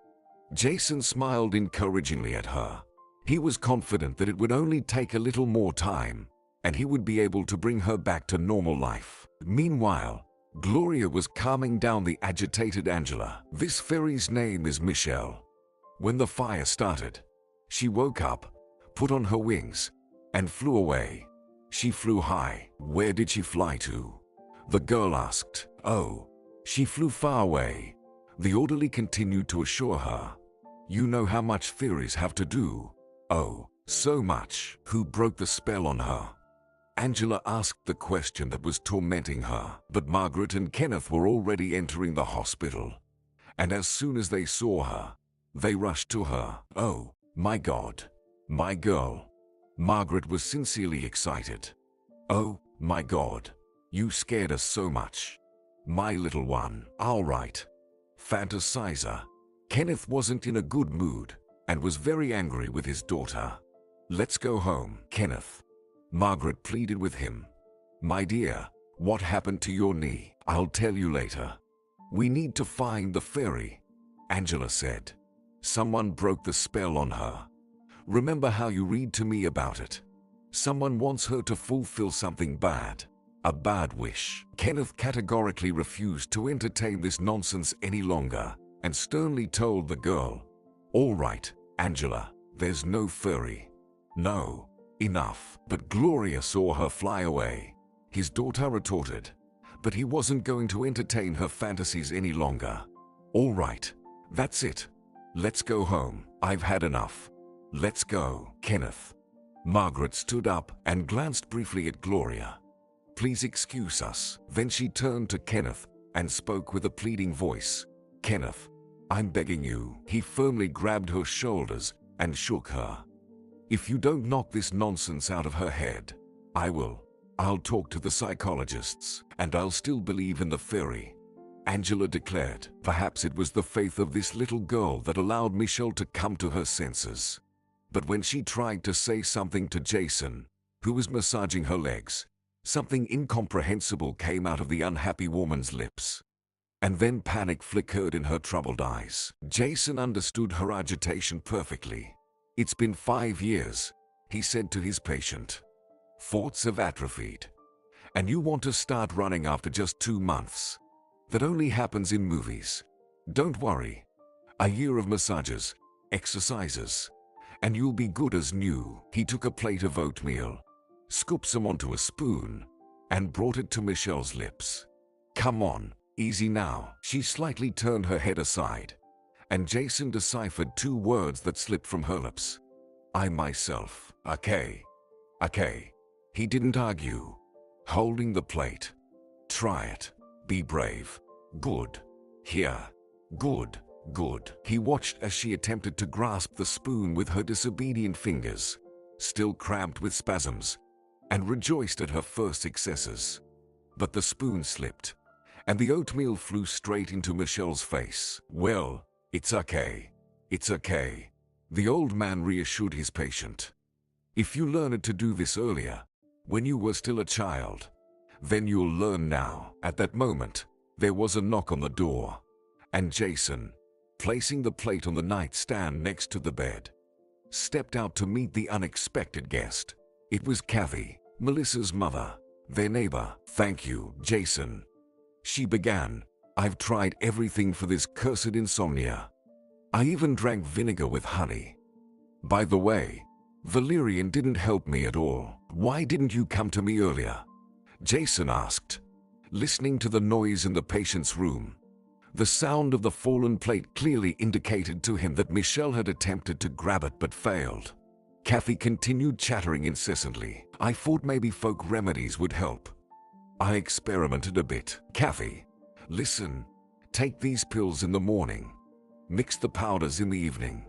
[SPEAKER 1] Jason smiled encouragingly at her. He was confident that it would only take a little more time, and he would be able to bring her back to normal life. Meanwhile, Gloria was calming down the agitated Angela. This fairy's name is Michelle. When the fire started, she woke up, put on her wings, and flew away. She flew high. Where did she fly to? The girl asked. Oh, she flew far away. The orderly continued to assure her. You know how much fairies have to do. Oh, so much. Who broke the spell on her? Angela asked the question that was tormenting her. But Margaret and Kenneth were already entering the hospital, and as soon as they saw her, they rushed to her. Oh, my God. My girl. Margaret was sincerely excited. Oh, my God. You scared us so much. My little one. All right. Fantasizer. Kenneth wasn't in a good mood and was very angry with his daughter. Let's go home, Kenneth. Margaret pleaded with him. My dear, what happened to your knee? I'll tell you later. We need to find the fairy, Angela said. Someone broke the spell on her. Remember how you read to me about it? Someone wants her to fulfill something bad. A bad wish. Kenneth categorically refused to entertain this nonsense any longer and sternly told the girl, all right, Angela, there's no fairy. No, enough. But Gloria saw her fly away. His daughter retorted, but he wasn't going to entertain her fantasies any longer. All right, that's it. Let's go home. I've had enough. Let's go, Kenneth. Margaret stood up and glanced briefly at Gloria. Please excuse us. Then she turned to Kenneth and spoke with a pleading voice. Kenneth, I'm begging you. He firmly grabbed her shoulders and shook her. If you don't knock this nonsense out of her head, I will. I'll talk to the psychologists, and I'll still believe in the fairy, Angela declared. Perhaps it was the faith of this little girl that allowed Michelle to come to her senses. But when she tried to say something to Jason, who was massaging her legs, something incomprehensible came out of the unhappy woman's lips. And then panic flickered in her troubled eyes. Jason understood her agitation perfectly. It's been 5 years, he said to his patient. Thoughts have atrophied. And you want to start running after just 2 months. That only happens in movies. Don't worry. A year of massages, exercises, and you'll be good as new. He took a plate of oatmeal, scooped some onto a spoon, and brought it to Michelle's lips. Come on, easy now. She slightly turned her head aside, and Jason deciphered 2 words that slipped from her lips. I myself. Okay. He didn't argue, holding the plate. Try it. Be brave. Good. Here. Good. He watched as she attempted to grasp the spoon with her disobedient fingers, still cramped with spasms, and rejoiced at her first successes. But the spoon slipped, and the oatmeal flew straight into Michelle's face. Well, it's okay. It's okay. The old man reassured his patient. If you learned to do this earlier, when you were still a child, then you'll learn now. At that moment, there was a knock on the door, and Jason, placing the plate on the nightstand next to the bed, stepped out to meet the unexpected guest. It was Kathy, Melissa's mother, their neighbor. Thank you, Jason. She began. I've tried everything for this cursed insomnia. I even drank vinegar with honey. By the way, valerian didn't help me at all. Why didn't you come to me earlier? Jason asked, listening to the noise in the patient's room. The sound of the fallen plate clearly indicated to him that Michelle had attempted to grab it but failed. Kathy continued chattering incessantly. I thought maybe folk remedies would help. I experimented a bit. Kathy, listen. Take these pills in the morning. Mix the powders in the evening.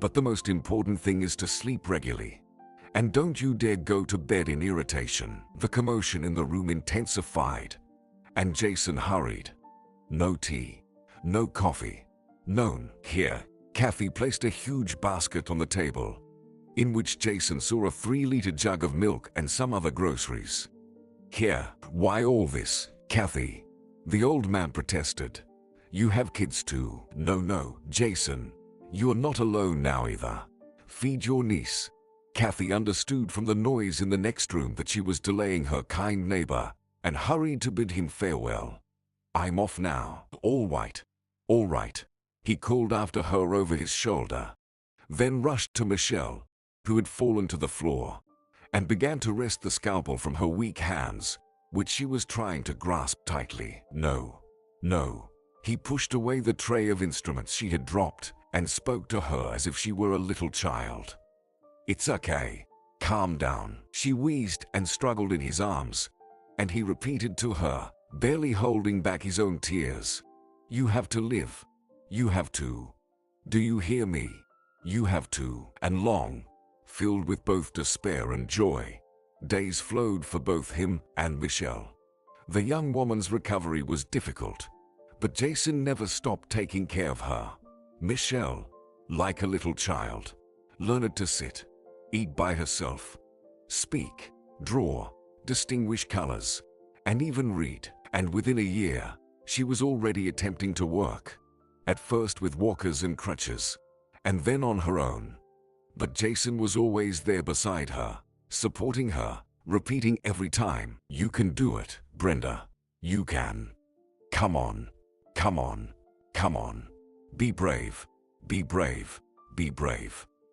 [SPEAKER 1] But the most important thing is to sleep regularly. And don't you dare go to bed in irritation. The commotion in the room intensified, and Jason hurried. No tea, no coffee, none. Here, Kathy placed a huge basket on the table, in which Jason saw a 3-liter jug of milk and some other groceries. Here, why all this, Kathy? The old man protested. You have kids too. No, Jason. You're not alone now either. Feed your niece. Kathy understood from the noise in the next room that she was delaying her kind neighbor and hurried to bid him farewell. I'm off now. All right, he called after her over his shoulder, then rushed to Michelle, who had fallen to the floor, and began to wrest the scalpel from her weak hands, which she was trying to grasp tightly. No. He pushed away the tray of instruments she had dropped and spoke to her as if she were a little child. It's okay. Calm down. She wheezed and struggled in his arms, and he repeated to her, barely holding back his own tears. You have to live. You have to. Do you hear me? You have to. And long, filled with both despair and joy, days flowed for both him and Michelle. The young woman's recovery was difficult, but Jason never stopped taking care of her. Michelle, like a little child, learned to sit, eat by herself, speak, draw, distinguish colors, and even read. And within a year, she was already attempting to work, at first with walkers and crutches, and then on her own. But Jason was always there beside her, supporting her, repeating every time, you can do it, Brenda. You can. Come on. Be brave.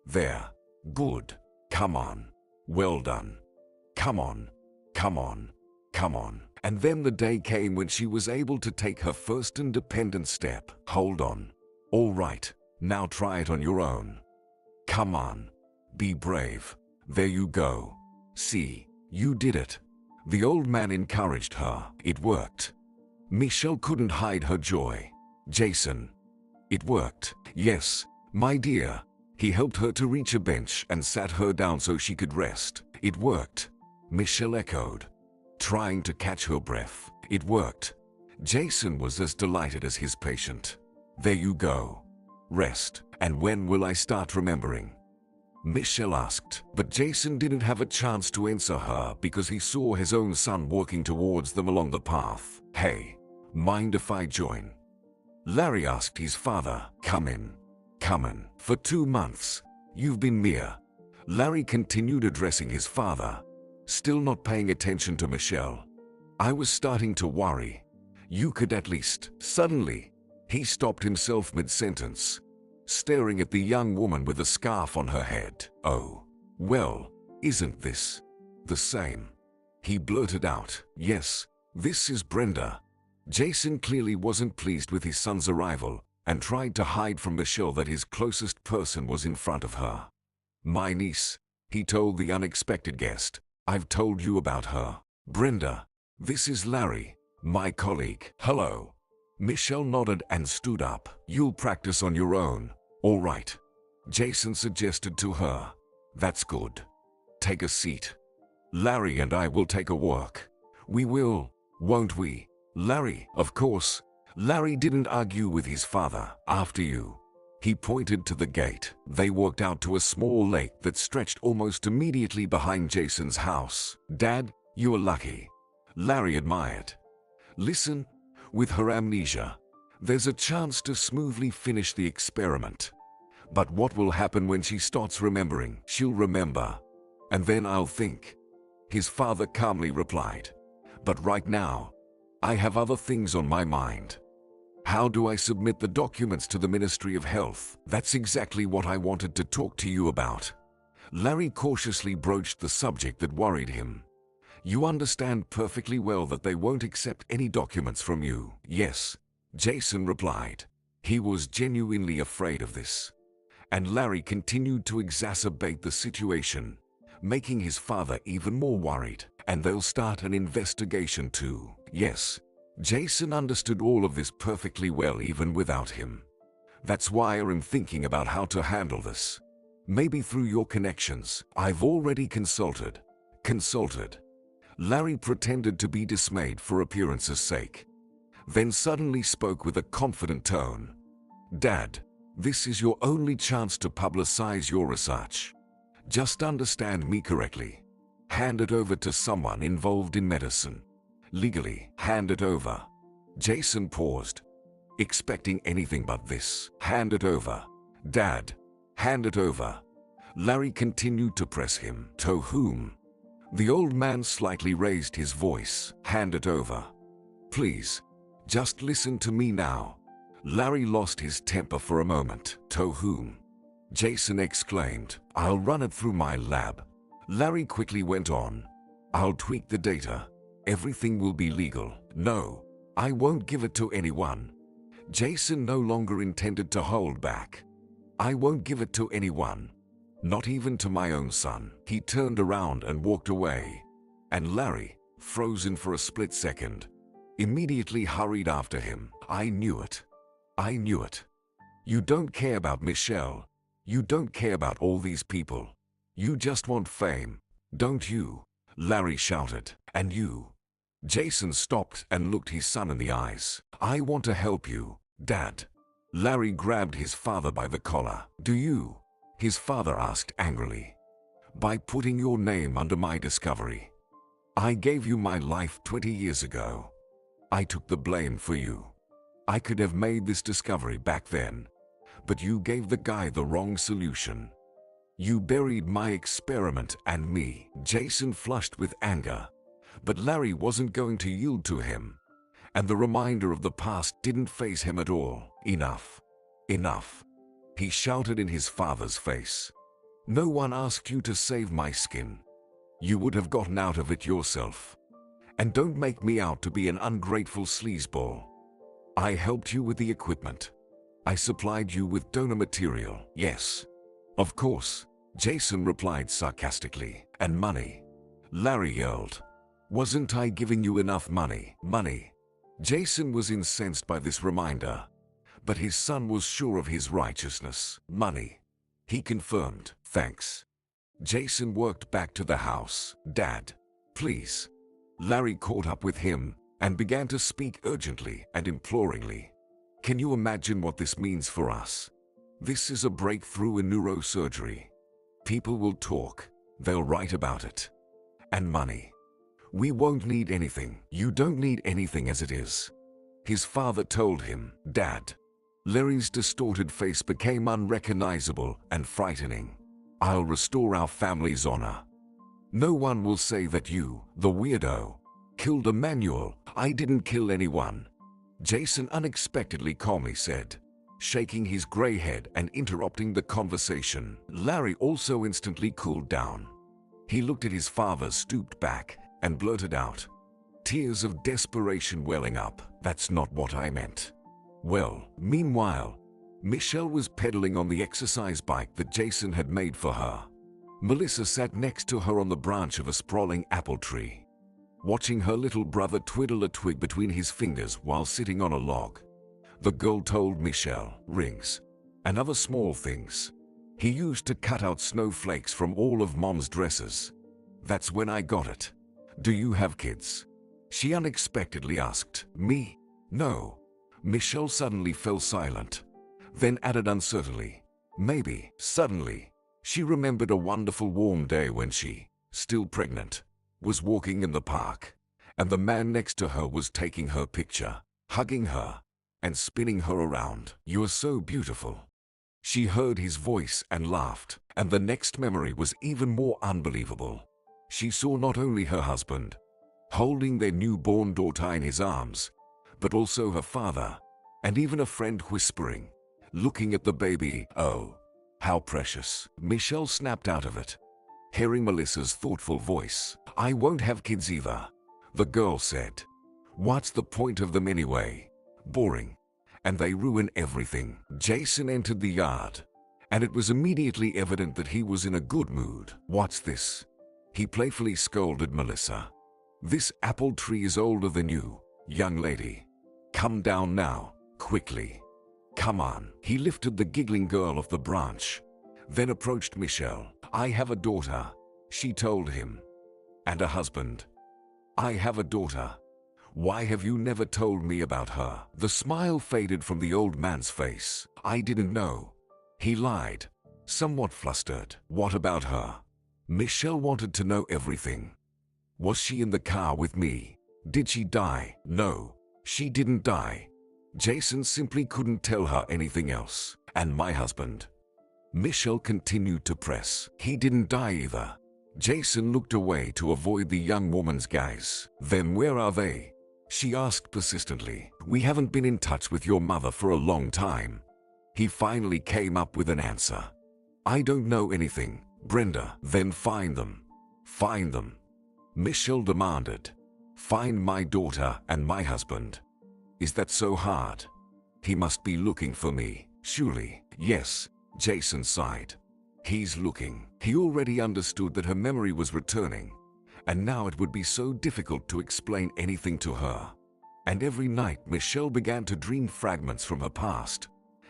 [SPEAKER 1] There. Good. Come on. Well done. Come on. And then the day came when she was able to take her first independent step. Hold on. All right, now try it on your own. Come on. Be brave. There you go. See, you did it. The old man encouraged her. It worked. Michelle couldn't hide her joy. Jason. It worked. Yes, my dear. He helped her to reach a bench and sat her down so she could rest. It worked. Michelle echoed, trying to catch her breath. It worked. Jason was as delighted as his patient. There you go. Rest. And when will I start remembering? Michelle asked, but Jason didn't have a chance to answer her because he saw his own son walking towards them along the path. Hey, mind if I join? Larry asked his father. Come in. For 2 months, you've been mere. Larry continued addressing his father, still not paying attention to Michelle. I was starting to worry. You could at least. Suddenly, he stopped himself mid-sentence, staring at the young woman with a scarf on her head. Oh, well, isn't this the same? He blurted out. Yes, this is Brenda. Jason clearly wasn't pleased with his son's arrival and tried to hide from Michelle that his closest person was in front of her. My niece, he told the unexpected guest. I've told you about her. Brenda, this is Larry, my colleague. Hello. Michelle nodded and stood up. You'll practice on your own, all right? Jason suggested to her. That's good. Take a seat. Larry and I will take a walk. We will, won't we? Larry, of course. Larry didn't argue with his father. After you. He pointed to the gate. They walked out to a small lake that stretched almost immediately behind Jason's house. Dad, you are lucky. Larry admired. Listen, with her amnesia, there's a chance to smoothly finish the experiment. But what will happen when she starts remembering? She'll remember. And then I'll think. His father calmly replied. But right now, I have other things on my mind. How do I submit the documents to the Ministry of Health? That's exactly what I wanted to talk to you about. Larry cautiously broached the subject that worried him. You understand perfectly well that they won't accept any documents from you. Yes, Jason replied. He was genuinely afraid of this. And Larry continued to exacerbate the situation, making his father even more worried. And they'll start an investigation too. Yes. Jason understood all of this perfectly well even without him. That's why I'm thinking about how to handle this. Maybe through your connections. I've already consulted. Larry pretended to be dismayed for appearance's sake, then suddenly spoke with a confident tone. Dad, this is your only chance to publicize your research. Just understand me correctly. Hand it over to someone involved in medicine. Legally, hand it over. Jason paused, expecting anything but this. Hand it over. Dad, hand it over. Larry continued to press him. To whom? The old man slightly raised his voice. Hand it over. Please, just listen to me now. Larry lost his temper for a moment. To whom? Jason exclaimed. I'll run it through my lab. Larry quickly went on. I'll tweak the data. Everything will be legal. No, I won't give it to anyone. Jason no longer intended to hold back. I won't give it to anyone. Not even to my own son. He turned around and walked away. And Larry, frozen for a split second, immediately hurried after him. I knew it. I knew it. You don't care about Michelle. You don't care about all these people. You just want fame, don't you? Larry shouted. And you? Jason stopped and looked his son in the eyes. I want to help you, Dad. Larry grabbed his father by the collar. Do you? His father asked angrily. By putting your name under my discovery. I gave you my life 20 years ago. I took the blame for you. I could have made this discovery back then, but you gave the guy the wrong solution. You buried my experiment and me. Jason flushed with anger, but Larry wasn't going to yield to him, and the reminder of the past didn't faze him at all. Enough. Enough. He shouted in his father's face. No one asked you to save my skin. You would have gotten out of it yourself. And don't make me out to be an ungrateful sleazeball. I helped you with the equipment. I supplied you with donor material. Yes. Of course, Jason replied sarcastically. And money. Larry yelled. Wasn't I giving you enough money? Money. Jason was incensed by this reminder, but his son was sure of his righteousness. Money. He confirmed. Thanks. Jason worked back to the house. Dad, please. Larry caught up with him and began to speak urgently and imploringly. Can you imagine what this means for us? This is a breakthrough in neurosurgery. People will talk. They'll write about it. And money. We won't need anything. You don't need anything as it is. His father told him. Dad. Larry's distorted face became unrecognizable and frightening. I'll restore our family's honor. No one will say that you, the weirdo, killed Emmanuel. I didn't kill anyone. Jason unexpectedly calmly said, shaking his gray head and interrupting the conversation. Larry also instantly cooled down. He looked at his father, stooped back, and blurted out, tears of desperation welling up. That's not what I meant. Well, meanwhile, Michelle was pedaling on the exercise bike that Jason had made for her. Melissa sat next to her on the branch of a sprawling apple tree, watching her little brother twiddle a twig between his fingers while sitting on a log. The girl told Michelle, rings, and other small things. He used to cut out snowflakes from all of Mom's dresses. That's when I got it. Do you have kids? She unexpectedly asked. Me? No. Michelle suddenly fell silent, then added uncertainly, maybe. Suddenly, she remembered a wonderful warm day when she, still pregnant, was walking in the park, and the man next to her was taking her picture, hugging her, and spinning her around. You're so beautiful. She heard his voice and laughed, and the next memory was even more unbelievable. She saw not only her husband, holding their newborn daughter in his arms, but also her father, and even a friend whispering, looking at the baby. Oh, how precious. Michelle snapped out of it, hearing Melissa's thoughtful voice. I won't have kids either, the girl said. What's the point of them anyway? Boring. And they ruin everything. Jason entered the yard, and it was immediately evident that he was in a good mood. What's this? He playfully scolded Melissa. This apple tree is older than you, young lady. Come down now, quickly. Come on. He lifted the giggling girl off the branch, then approached Michelle. I have a daughter, she told him. And a husband. I have a daughter. Why have you never told me about her? The smile faded from the old man's face. I didn't know. He lied, somewhat flustered. What about her? Michelle wanted to know everything. Was she in the car with me? Did she die? No, she didn't die. Jason simply couldn't tell her anything else. And my husband? Michelle continued to press. He didn't die either. Jason looked away to avoid the young woman's gaze. Then where are they? She asked persistently. We haven't been in touch with your mother for a long time. He finally came up with an answer. I don't know anything, Brenda. Then find them. Find them. Michelle demanded. Find my daughter and my husband. Is that so hard? He must be looking for me, surely. Yes, Jason sighed. He's looking. He already understood that her memory was returning, and now it would be so difficult to explain anything to her. And every night Michelle began to dream fragments from her past,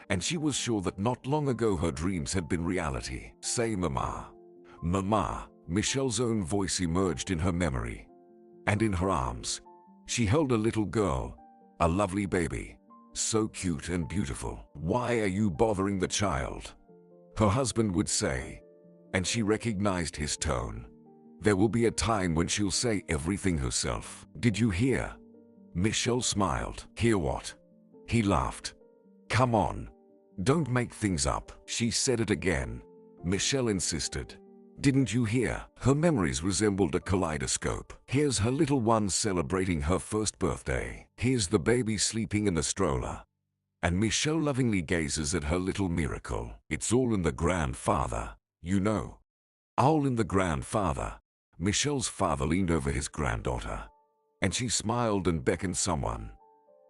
[SPEAKER 1] and she was sure that not long ago her dreams had been reality. Say Mama. Mama. Michelle's own voice emerged in her memory, and in her arms, she held a little girl, a lovely baby, so cute and beautiful. Why are you bothering the child? Her husband would say, and she recognized his tone. There will be a time when she'll say everything herself. Did you hear? Michelle smiled. Hear what? He laughed. Come on. Don't make things up. She said it again. Michelle insisted. Didn't you hear? Her memories resembled a kaleidoscope. Here's her little one celebrating her first birthday. Here's the baby sleeping in the stroller. And Michelle lovingly gazes at her little miracle. It's all in the grandfather, you know. All in the grandfather. Michelle's father leaned over his granddaughter, and she smiled and beckoned someone.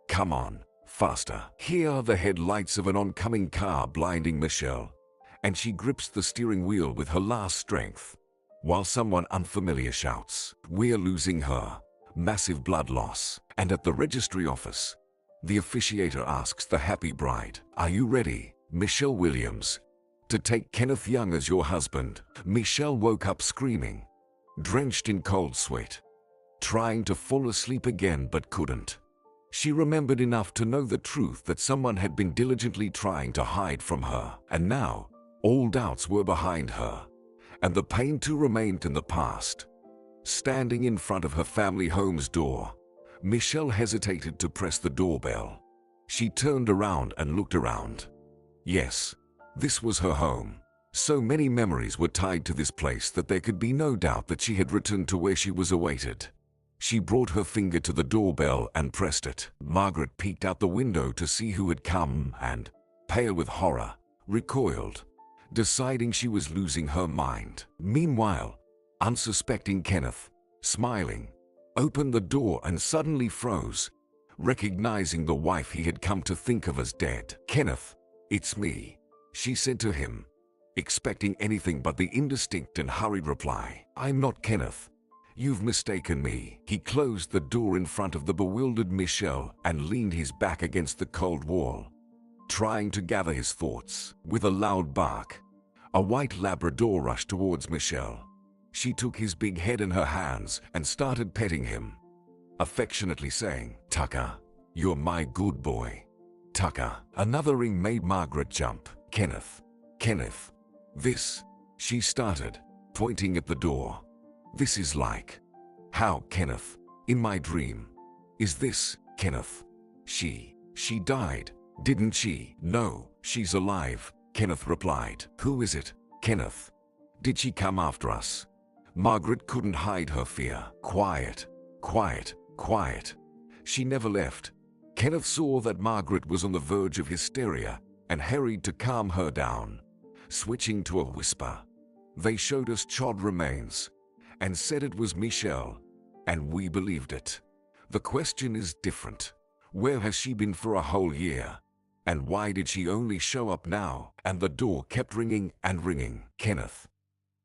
[SPEAKER 1] Come on, faster. Here are the headlights of an oncoming car blinding Michelle, and she grips the steering wheel with her last strength, while someone unfamiliar shouts, We're losing her. Massive blood loss. And at the registry office, the officiator asks the happy bride, Are you ready, Michelle Williams, to take Kenneth Young as your husband? Michelle woke up screaming, drenched in cold sweat, trying to fall asleep again but couldn't. She remembered enough to know the truth that someone had been diligently trying to hide from her, and now all doubts were behind her, and the pain too remained in the past. Standing in front of her family home's door, Michelle hesitated to press the doorbell. She turned around and looked around. Yes, this was her home. So many memories were tied to this place that there could be no doubt that she had returned to where she was awaited. She brought her finger to the doorbell and pressed it. Margaret peeked out the window to see who had come and, pale with horror, recoiled, deciding she was losing her mind. Meanwhile, unsuspecting Kenneth, smiling, opened the door and suddenly froze, recognizing the wife he had come to think of as dead. Kenneth, it's me, she said to him, expecting anything but the indistinct and hurried reply. I'm not Kenneth. You've mistaken me. He closed the door in front of the bewildered Michelle and leaned his back against the cold wall, trying to gather his thoughts. With a loud bark, a white Labrador rushed towards Michelle. She took his big head in her hands and started petting him, affectionately saying, Tucker, you're my good boy. Tucker. Another ring made Margaret jump. Kenneth. Kenneth. This, she started, pointing at the door. This is like. How, Kenneth? In my dream. Is this, Kenneth? She died, didn't she? No, she's alive, Kenneth replied. Who is it, Kenneth? Did she come after us? Margaret couldn't hide her fear. Quiet, quiet, quiet. She never left. Kenneth saw that Margaret was on the verge of hysteria and hurried to calm her down, switching to a whisper. They showed us charred remains and said it was Michelle, and we believed it. The question is different. Where has she been for a whole year? And why did she only show up now? And the door kept ringing and ringing. Kenneth,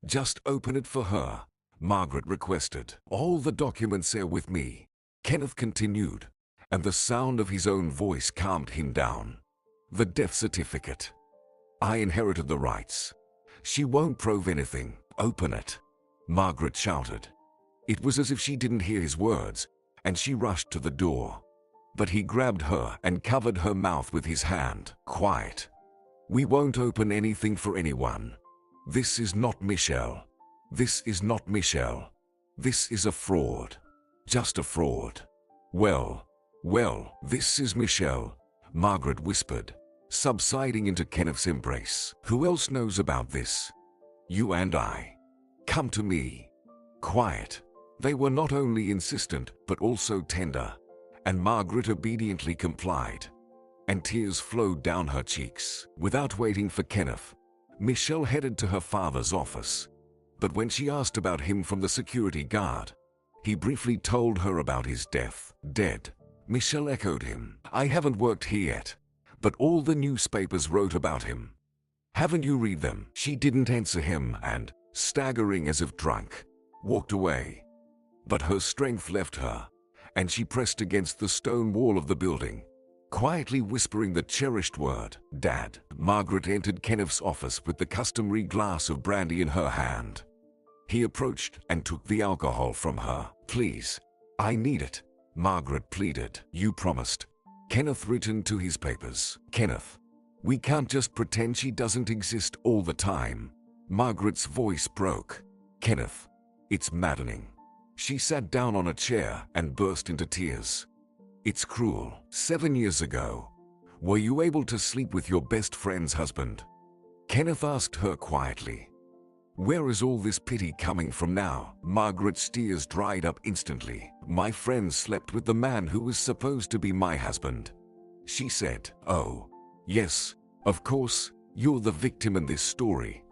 [SPEAKER 1] just open it for her, Margaret requested. All the documents are with me, Kenneth continued, and the sound of his own voice calmed him down. The death certificate. I inherited the rights. She won't prove anything. Open it, Margaret shouted. It was as if she didn't hear his words, and she rushed to the door. But he grabbed her and covered her mouth with his hand. Quiet. We won't open anything for anyone. This is not Michelle. This is not Michelle. This is a fraud. Just a fraud. Well, this is Michelle, Margaret whispered, subsiding into Kenneth's embrace. Who else knows about this? You and I. Come to me. Quiet. They were not only insistent, but also tender, and Margaret obediently complied, and tears flowed down her cheeks. Without waiting for Kenneth, Michelle headed to her father's office. But when she asked about him from the security guard, he briefly told her about his death. Dead. Michelle echoed him. I haven't worked here yet, but all the newspapers wrote about him. Haven't you read them? She didn't answer him and, staggering as if drunk, walked away. But her strength left her, and she pressed against the stone wall of the building, quietly whispering the cherished word, Dad. Margaret entered Kenneth's office with the customary glass of brandy in her hand. He approached and took the alcohol from her. Please, I need it, Margaret pleaded. You promised. Kenneth returned to his papers. Kenneth, we can't just pretend she doesn't exist all the time. Margaret's voice broke. Kenneth, it's maddening. She sat down on a chair and burst into tears. It's cruel. 7 years ago, were you able to sleep with your best friend's husband? Kenneth asked her quietly. Where is all this pity coming from now? Margaret's tears dried up instantly. My friend slept with the man who was supposed to be my husband. She said, Oh, yes, of course, you're the victim in this story.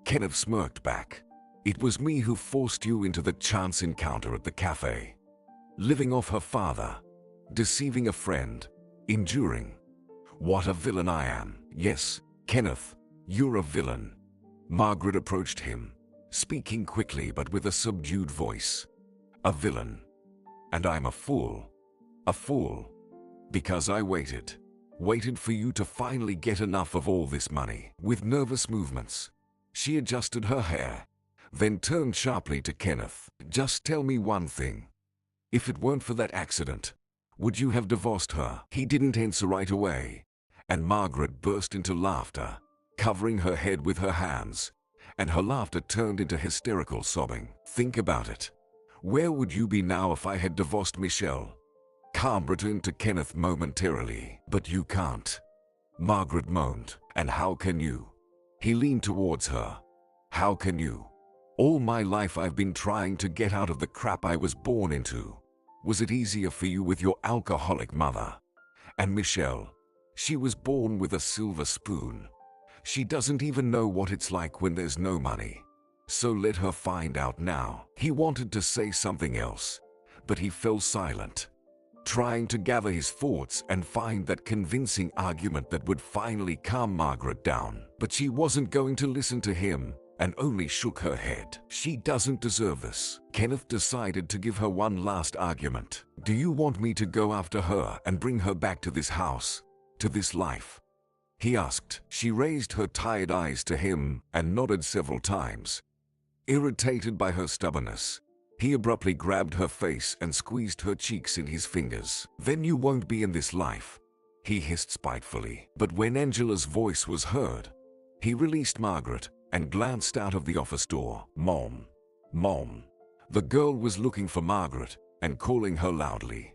[SPEAKER 1] Kenneth smirked back. It was me who forced you into the chance encounter at the cafe. Living off her father, deceiving a friend, enduring. What a villain I am. Yes, Kenneth, you're a villain. Margaret approached him, speaking quickly but with a subdued voice. A villain. And I'm a fool. A fool. Because I waited for you to finally get enough of all this money. With nervous movements, she adjusted her hair, then turned sharply to Kenneth. Just tell me one thing. If it weren't for that accident, would you have divorced her? He didn't answer right away, and Margaret burst into laughter, covering her head with her hands, and her laughter turned into hysterical sobbing. Think about it. Where would you be now if I had divorced Michelle? Calm returned to Kenneth momentarily. But you can't. Margaret moaned. And how can you? He leaned towards her. How can you? All my life I've been trying to get out of the crap I was born into. Was it easier for you with your alcoholic mother? And Michelle, she was born with a silver spoon. She doesn't even know what it's like when there's no money. So let her find out now. He wanted to say something else, but he fell silent, trying to gather his thoughts and find that convincing argument that would finally calm Margaret down. But she wasn't going to listen to him and only shook her head. She doesn't deserve this. Kenneth decided to give her one last argument. Do you want me to go after her and bring her back to this house, to this life? He asked. She raised her tired eyes to him and nodded several times. Irritated by her stubbornness, he abruptly grabbed her face and squeezed her cheeks in his fingers. Then you won't be in this life, he hissed spitefully. But when Angela's voice was heard, he released Margaret and glanced out of the office door. Mom. Mom. The girl was looking for Margaret and calling her loudly.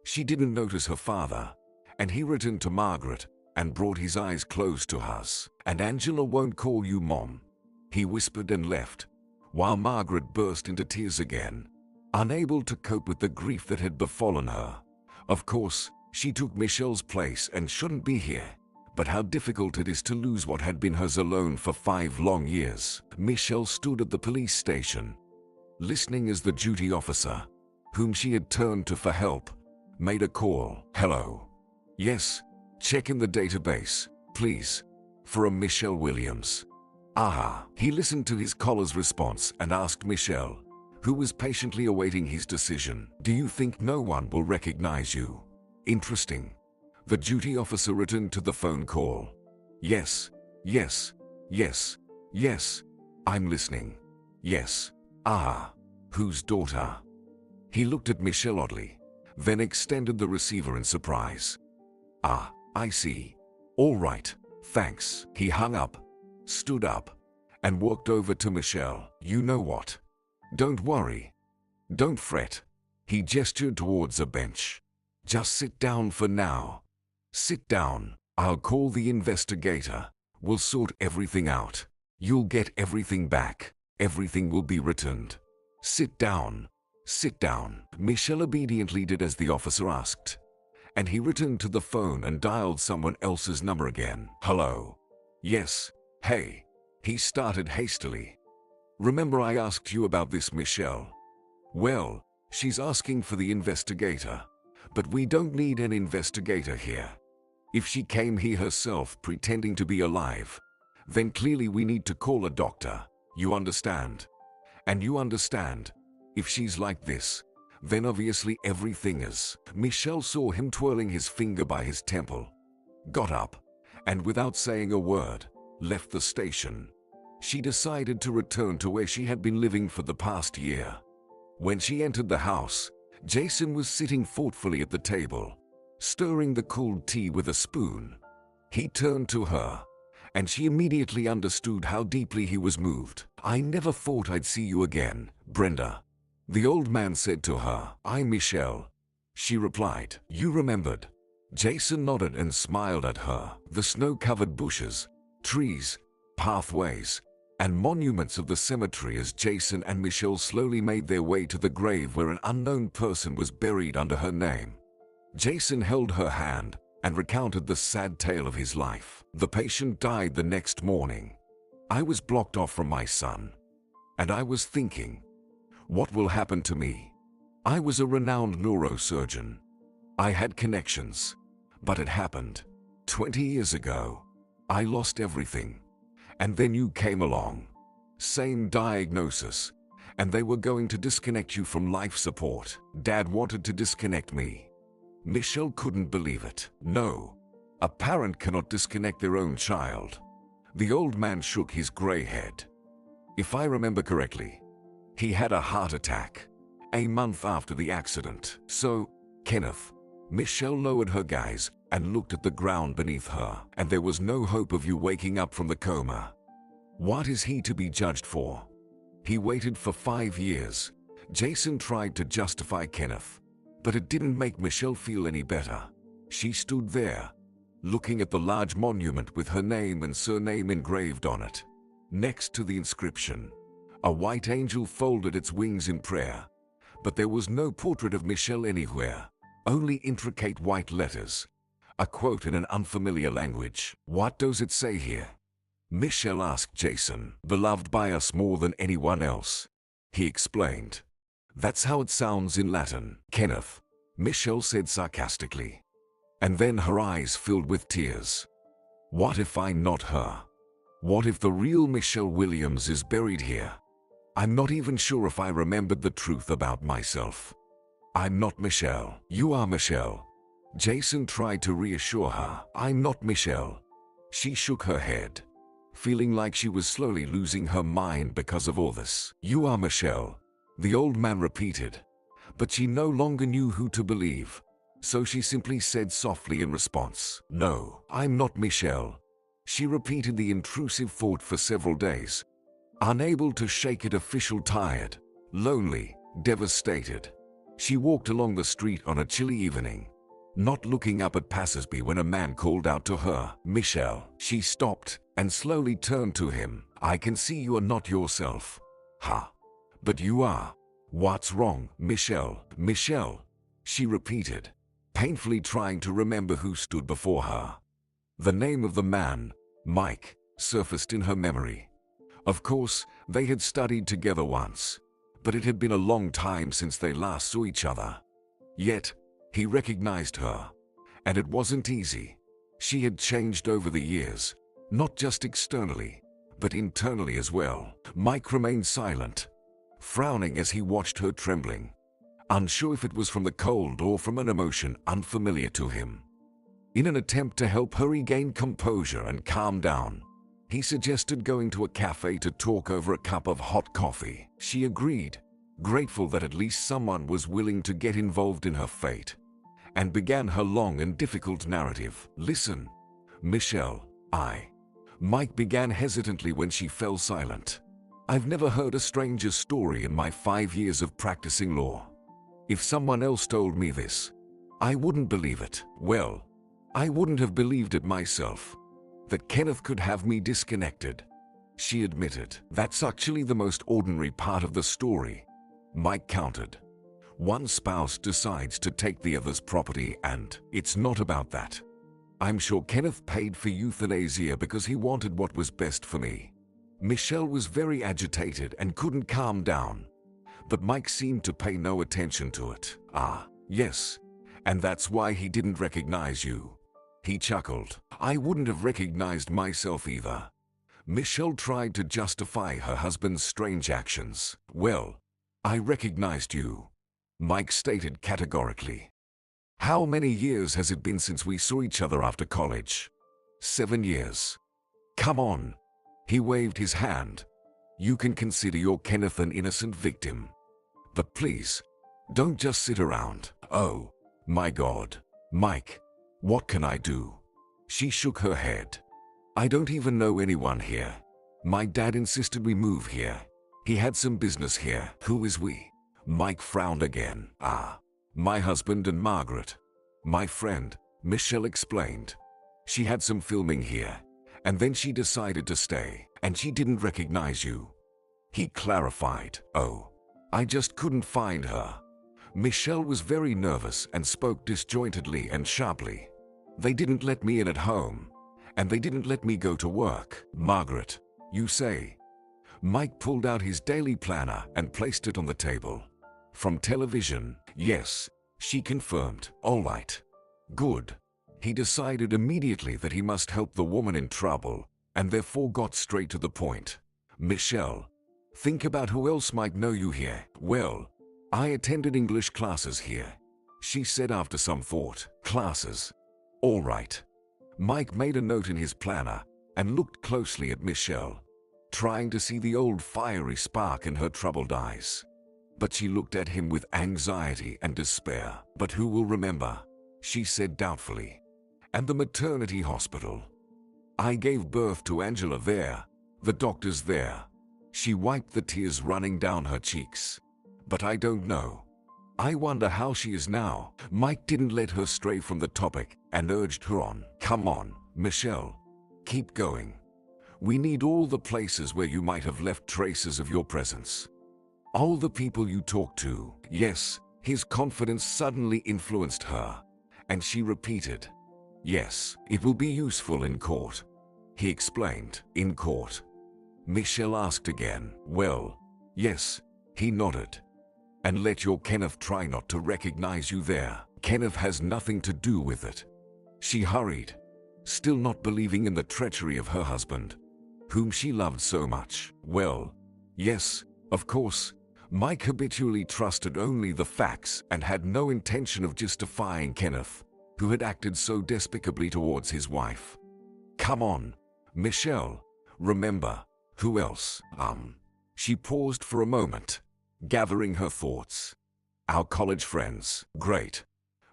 [SPEAKER 1] She didn't notice her father, and he returned to Margaret and brought his eyes close to hers. And Angela won't call you Mom, he whispered and left, while Margaret burst into tears again, unable to cope with the grief that had befallen her. Of course, she took Michelle's place and shouldn't be here, but how difficult it is to lose what had been hers alone for 5 long years. Michelle stood at the police station, listening as the duty officer, whom she had turned to for help, made a call. Hello. Yes, check in the database, please, for a Michelle Williams. Aha. He listened to his caller's response and asked Michelle, who was patiently awaiting his decision. Do you think no one will recognize you? Interesting. The duty officer returned to the phone call. Yes, yes, yes, yes. I'm listening. Yes. Ah. Whose daughter? He looked at Michelle oddly, then extended the receiver in surprise. Ah, I see. All right, thanks. He hung up, stood up, and walked over to Michelle. You know what? Don't worry. Don't fret. He gestured towards a bench. Just sit down for now. Sit down. I'll call the investigator. We'll sort everything out. You'll get everything back. Everything will be returned. Sit down. Sit down. Michelle obediently did as the officer asked, and he returned to the phone and dialed someone else's number again. Hello? Yes. Hey. He started hastily. Remember I asked you about this, Michelle? Well, she's asking for the investigator, but we don't need an investigator here. If she came here herself pretending to be alive, then clearly we need to call a doctor. You understand? And you understand, if she's like this, then obviously everything is. Michelle saw him twirling his finger by his temple, got up, and without saying a word, left the station. She decided to return to where she had been living for the past year. When she entered the house, Jason was sitting thoughtfully at the table, stirring the cold tea with a spoon. He turned to her, and she immediately understood how deeply he was moved. I never thought I'd see you again, Brenda, the old man said to her. I'm Michelle, she replied. You remembered? Jason nodded and smiled at her. The snow-covered bushes, trees, pathways, and monuments of the cemetery as Jason and Michelle slowly made their way to the grave where an unknown person was buried under her name. Jason held her hand and recounted the sad tale of his life. The patient died the next morning. I was blocked off from my son, and I was thinking, what will happen to me? I was a renowned neurosurgeon. I had connections, but it happened. 20 years ago, I lost everything. And then you came along. Same diagnosis, and they were going to disconnect you from life support. Dad wanted to disconnect me. Michelle couldn't believe it. No, a parent cannot disconnect their own child. The old man shook his gray head. If I remember correctly, he had a heart attack a month after the accident. So, Kenneth, Michelle lowered her gaze and looked at the ground beneath her. And there was no hope of you waking up from the coma. What is he to be judged for? He waited for 5 years. Jason tried to justify Kenneth, but it didn't make Michelle feel any better. She stood there, looking at the large monument with her name and surname engraved on it. Next to the inscription, a white angel folded its wings in prayer, but there was no portrait of Michelle anywhere, only intricate white letters. A quote in an unfamiliar language. What does it say here? Michelle asked Jason. Beloved by us more than anyone else, he explained. That's how it sounds in Latin. Kenneth, Michelle said sarcastically. And then her eyes filled with tears. What if I'm not her? What if the real Michelle Williams is buried here? I'm not even sure if I remembered the truth about myself. I'm not Michelle. You are Michelle. Jason tried to reassure her. I'm not Michelle. She shook her head, feeling like she was slowly losing her mind because of all this. You are Michelle, the old man repeated, but she no longer knew who to believe, so she simply said softly in response, No, I'm not Michelle. She repeated the intrusive thought for several days, unable to shake it. Tired, lonely, devastated. She walked along the street on a chilly evening, not looking up at passersby when a man called out to her, Michelle. She stopped and slowly turned to him. I can see you are not yourself. Ha. But you are. What's wrong, Michelle? Michelle, she repeated, painfully trying to remember who stood before her. The name of the man, Mike, surfaced in her memory. Of course, they had studied together once, but it had been a long time since they last saw each other. Yet, he recognized her, and it wasn't easy. She had changed over the years, not just externally, but internally as well. Mike remained silent, frowning as he watched her trembling, unsure if it was from the cold or from an emotion unfamiliar to him. In an attempt to help her regain composure and calm down, he suggested going to a cafe to talk over a cup of hot coffee. She agreed, grateful that at least someone was willing to get involved in her fate, and began her long and difficult narrative. "Listen, Michelle, Mike began hesitantly when she fell silent. "I've never heard a stranger's story in my 5 years of practicing law. If someone else told me this, I wouldn't believe it. Well, I wouldn't have believed it myself, that Kenneth could have me disconnected," she admitted. "That's actually the most ordinary part of the story," Mike countered. "One spouse decides to take the other's property, and it's not about that. I'm sure Kenneth paid for euthanasia because he wanted what was best for me." Michelle was very agitated and couldn't calm down, but Mike seemed to pay no attention to it. "Ah, yes, and that's why he didn't recognize you," he chuckled. "I wouldn't have recognized myself either." Michelle tried to justify her husband's strange actions. "Well, I recognized you," Mike stated categorically. "How many years has it been since we saw each other after college?" 7 years. "Come on." He waved his hand. "You can consider your Kenneth an innocent victim. But please, don't just sit around." "Oh, my God. Mike, what can I do?" She shook her head. "I don't even know anyone here. My dad insisted we move here. He had some business here." "Who is we?" Mike frowned again. "Ah, my husband and Margaret. My friend," Michelle explained. "She had some filming here, and then she decided to stay, and she didn't recognize you." He clarified. "Oh, I just couldn't find her." Michelle was very nervous and spoke disjointedly and sharply. "They didn't let me in at home, and they didn't let me go to work." "Margaret, you say?" Mike pulled out his daily planner and placed it on the table. "From television?" "Yes," she confirmed. "All right. Good." He decided immediately that he must help the woman in trouble, and therefore got straight to the point. "Michelle, think about who else might know you here." "Well, I attended English classes here," she said after some thought. "Classes? All right." Mike made a note in his planner and looked closely at Michelle, trying to see the old fiery spark in her troubled eyes. But she looked at him with anxiety and despair. "But who will remember?" she said doubtfully. "And the maternity hospital. I gave birth to Angela there, the doctors there." She wiped the tears running down her cheeks. "But I don't know. I wonder how she is now." Mike didn't let her stray from the topic and urged her on. "Come on, Michelle. Keep going. We need all the places where you might have left traces of your presence. All the people you talked to." "Yes." His confidence suddenly influenced her, and she repeated, "Yes, it will be useful in court." He explained. "In court?" Michelle asked again. "Well, yes," he nodded. "And let your Kenneth try not to recognize you there. Kenneth has nothing to do with it." She hurried, still not believing in the treachery of her husband, whom she loved so much. "Well, yes, of course." Mike habitually trusted only the facts and had no intention of justifying Kenneth, who had acted so despicably towards his wife. "Come on, Michelle. Remember, who else?" She paused for a moment, gathering her thoughts. "Our college friends." "Great."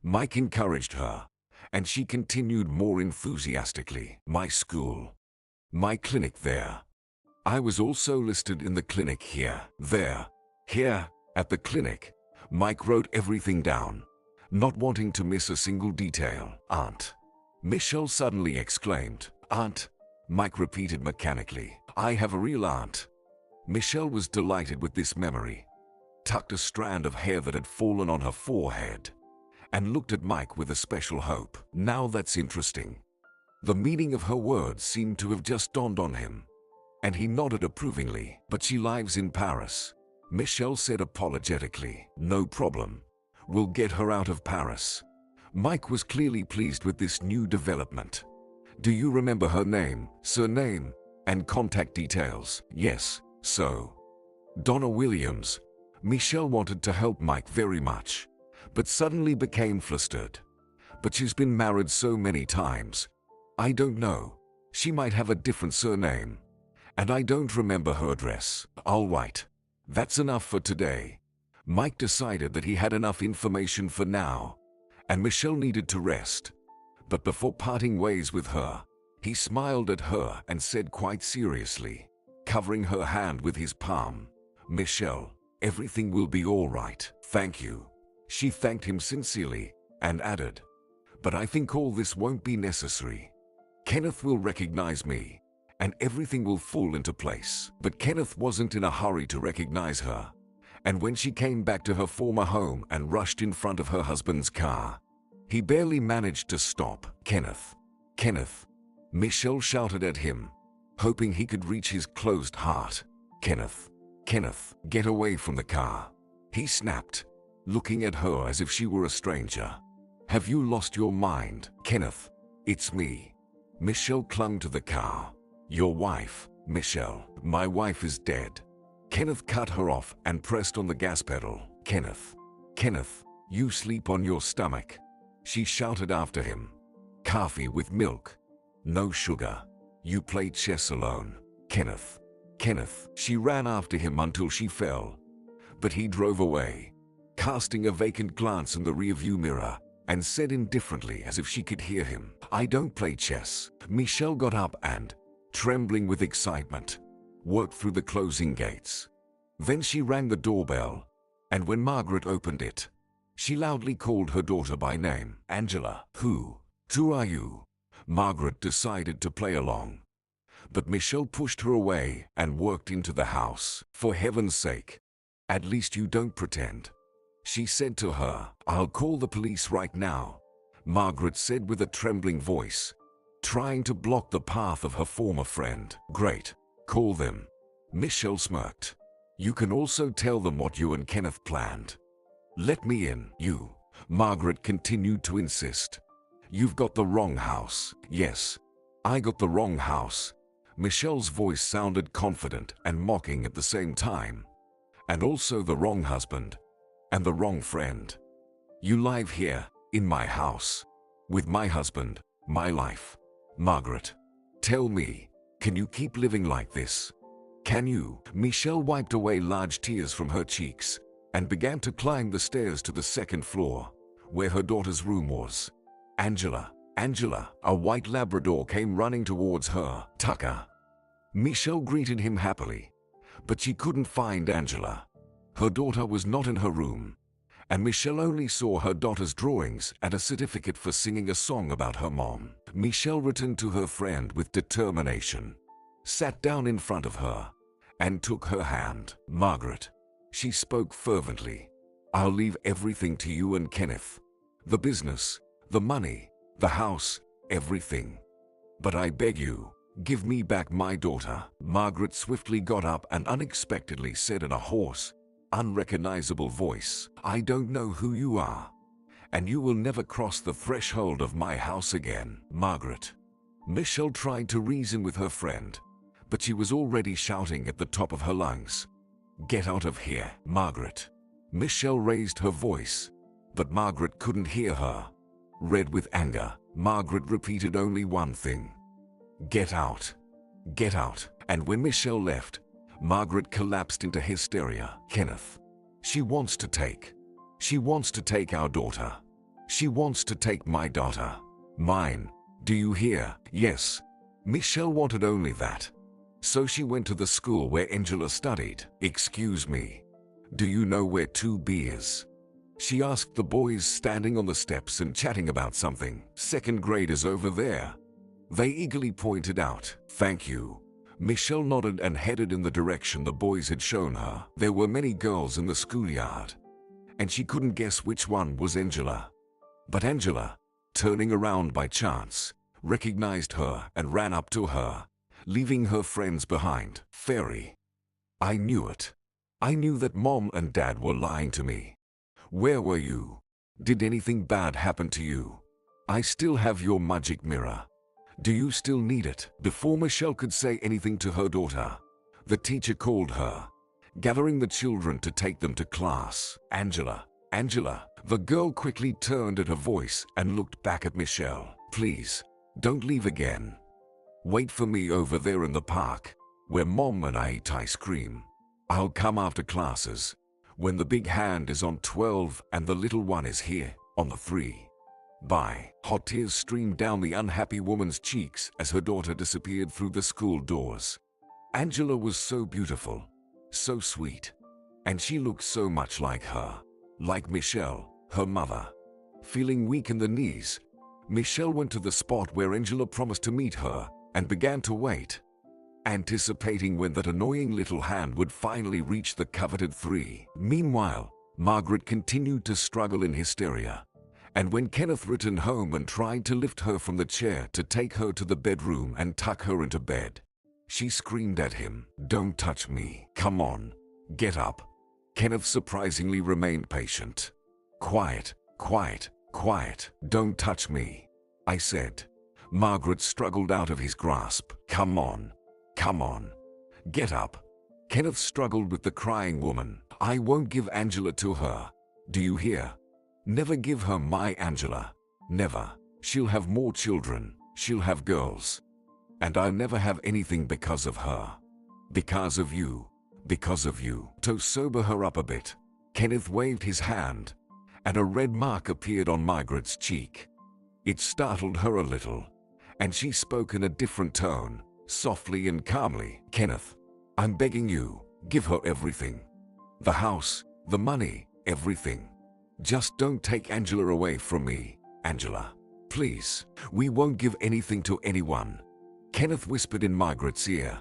[SPEAKER 1] Mike encouraged her, and she continued more enthusiastically. "My school. My clinic there. I was also listed in the clinic here." "There. Here, at the clinic." Mike wrote everything down, not wanting to miss a single detail. "Aunt," Michelle suddenly exclaimed. "Aunt," Mike repeated mechanically. "I have a real aunt." Michelle was delighted with this memory, tucked a strand of hair that had fallen on her forehead, and looked at Mike with a special hope. "Now that's interesting." The meaning of her words seemed to have just dawned on him, and he nodded approvingly. "But she lives in Paris," Michelle said apologetically. "No problem. We'll get her out of Paris." Mike was clearly pleased with this new development. "Do you remember her name, surname, and contact details?" "Yes, so. Donna Williams." Michelle wanted to help Mike very much, but suddenly became flustered. but she's been married so many times. I don't know. She might have a different surname. And I don't remember her address. All right. That's enough for today. Mike decided that he had enough information for now, and Michelle needed to rest. But before parting ways with her, he smiled at her and said quite seriously, covering her hand with his palm, "Michelle, everything will be all right. Thank you." She thanked him sincerely and added, "But I think all this won't be necessary. Kenneth will recognize me, and everything will fall into place." But Kenneth wasn't in a hurry to recognize her, and when she came back to her former home and rushed in front of her husband's car, he barely managed to stop. "Kenneth! Kenneth!" Michelle shouted at him, hoping he could reach his closed heart. "Kenneth! Kenneth, get away from the car!" he snapped, looking at her as if she were a stranger. "Have you lost your mind?" "Kenneth, it's me." Michelle clung to the car. "Your wife, Michelle. My wife is dead." Kenneth cut her off and pressed on the gas pedal. "Kenneth! Kenneth, you sleep on your stomach," she shouted after him. "Coffee with milk. No sugar. You play chess alone. Kenneth! Kenneth!" She ran after him until she fell, but he drove away, casting a vacant glance in the rearview mirror, and said indifferently as if she could hear him, "I don't play chess." Michelle got up and, trembling with excitement, worked through the closing gates. Then she rang the doorbell, and when Margaret opened it, she loudly called her daughter by name. "Angela." Who are you?" Margaret decided to play along, but Michelle pushed her away and worked into the house. "For heaven's sake, at least you don't pretend," she said to her. "I'll call the police right now," Margaret said with a trembling voice, trying to block the path of her former friend. "Great, call them." Michelle smirked. "You can also tell them what you and Kenneth planned." "Let me in." "You," Margaret continued to insist. "You've got the wrong house." "Yes, I got the wrong house." Michelle's voice sounded confident and mocking at the same time. "And also the wrong husband. And the wrong friend. You live here, in my house, with my husband, my life. Margaret, tell me, can you keep living like this? Can you?" Michelle wiped away large tears from her cheeks and began to climb the stairs to the second floor, where her daughter's room was. "Angela, Angela!" A white Labrador came running towards her. "Tucker." Michelle greeted him happily, but she couldn't find Angela. Her daughter was not in her room, and Michelle only saw her daughter's drawings and a certificate for singing a song about her mom. Michelle returned to her friend with determination, sat down in front of her, and took her hand. "Margaret," she spoke fervently, "I'll leave everything to you and Kenneth. The business, the money, the house, everything. But I beg you, give me back my daughter." Margaret swiftly got up and unexpectedly said in a hoarse, unrecognizable voice, "I don't know who you are, and you will never cross the threshold of my house again." "Margaret." Michelle tried to reason with her friend, but she was already shouting at the top of her lungs, "Get out of here, Margaret." Michelle raised her voice, but Margaret couldn't hear her. Red with anger, Margaret repeated only one thing, "Get out. Get out." And when Michelle left, Margaret collapsed into hysteria. "Kenneth. She wants to take our daughter. She wants to take my daughter. Mine. Do you hear?" Yes. Michelle wanted only that. So she went to the school where Angela studied. "Excuse me. Do you know where 2B is?" she asked the boys standing on the steps and chatting about something. "Second graders over there," they eagerly pointed out. "Thank you." Michelle nodded and headed in the direction the boys had shown her. There were many girls in the schoolyard, and she couldn't guess which one was Angela. But Angela, turning around by chance, recognized her and ran up to her, leaving her friends behind. "Fairy. I knew it. I knew that Mom and Dad were lying to me. Where were you? Did anything bad happen to you? I still have your magic mirror. Do you still need it?" Before Michelle could say anything to her daughter, the teacher called her, gathering the children to take them to class. "Angela, Angela. The girl quickly turned at her voice and looked back at Michelle. Please, don't leave again. Wait for me over there in the park, where Mom and I ate ice cream. I'll come after classes, when the big hand is on 12 and the little one is here, on the 3. Bye. Hot tears streamed down the unhappy woman's cheeks as her daughter disappeared through the school doors. Angela was so beautiful, so sweet, and she looked so much like her. Like Michelle, her mother. Feeling weak in the knees, Michelle went to the spot where Angela promised to meet her and began to wait, anticipating when that annoying little hand would finally reach the coveted 3. Meanwhile, Margaret continued to struggle in hysteria, and when Kenneth returned home and tried to lift her from the chair to take her to the bedroom and tuck her into bed, she screamed at him, "Don't touch me. Come on, get up." Kenneth surprisingly remained patient. "Quiet, quiet, quiet. Don't touch me," I said. Margaret struggled out of his grasp. "Come on, come on, get up." Kenneth struggled with the crying woman. "I won't give Angela to her. Do you hear? Never give her my Angela. Never. She'll have more children. She'll have girls. And I'll never have anything because of her. Because of you. Because of you." To sober her up a bit, Kenneth waved his hand, and a red mark appeared on Margaret's cheek. It startled her a little, and she spoke in a different tone, softly and calmly. "Kenneth, I'm begging you, give her everything. The house, the money, everything. Just don't take Angela away from me, Angela. Please, we won't give anything to anyone," Kenneth whispered in Margaret's ear,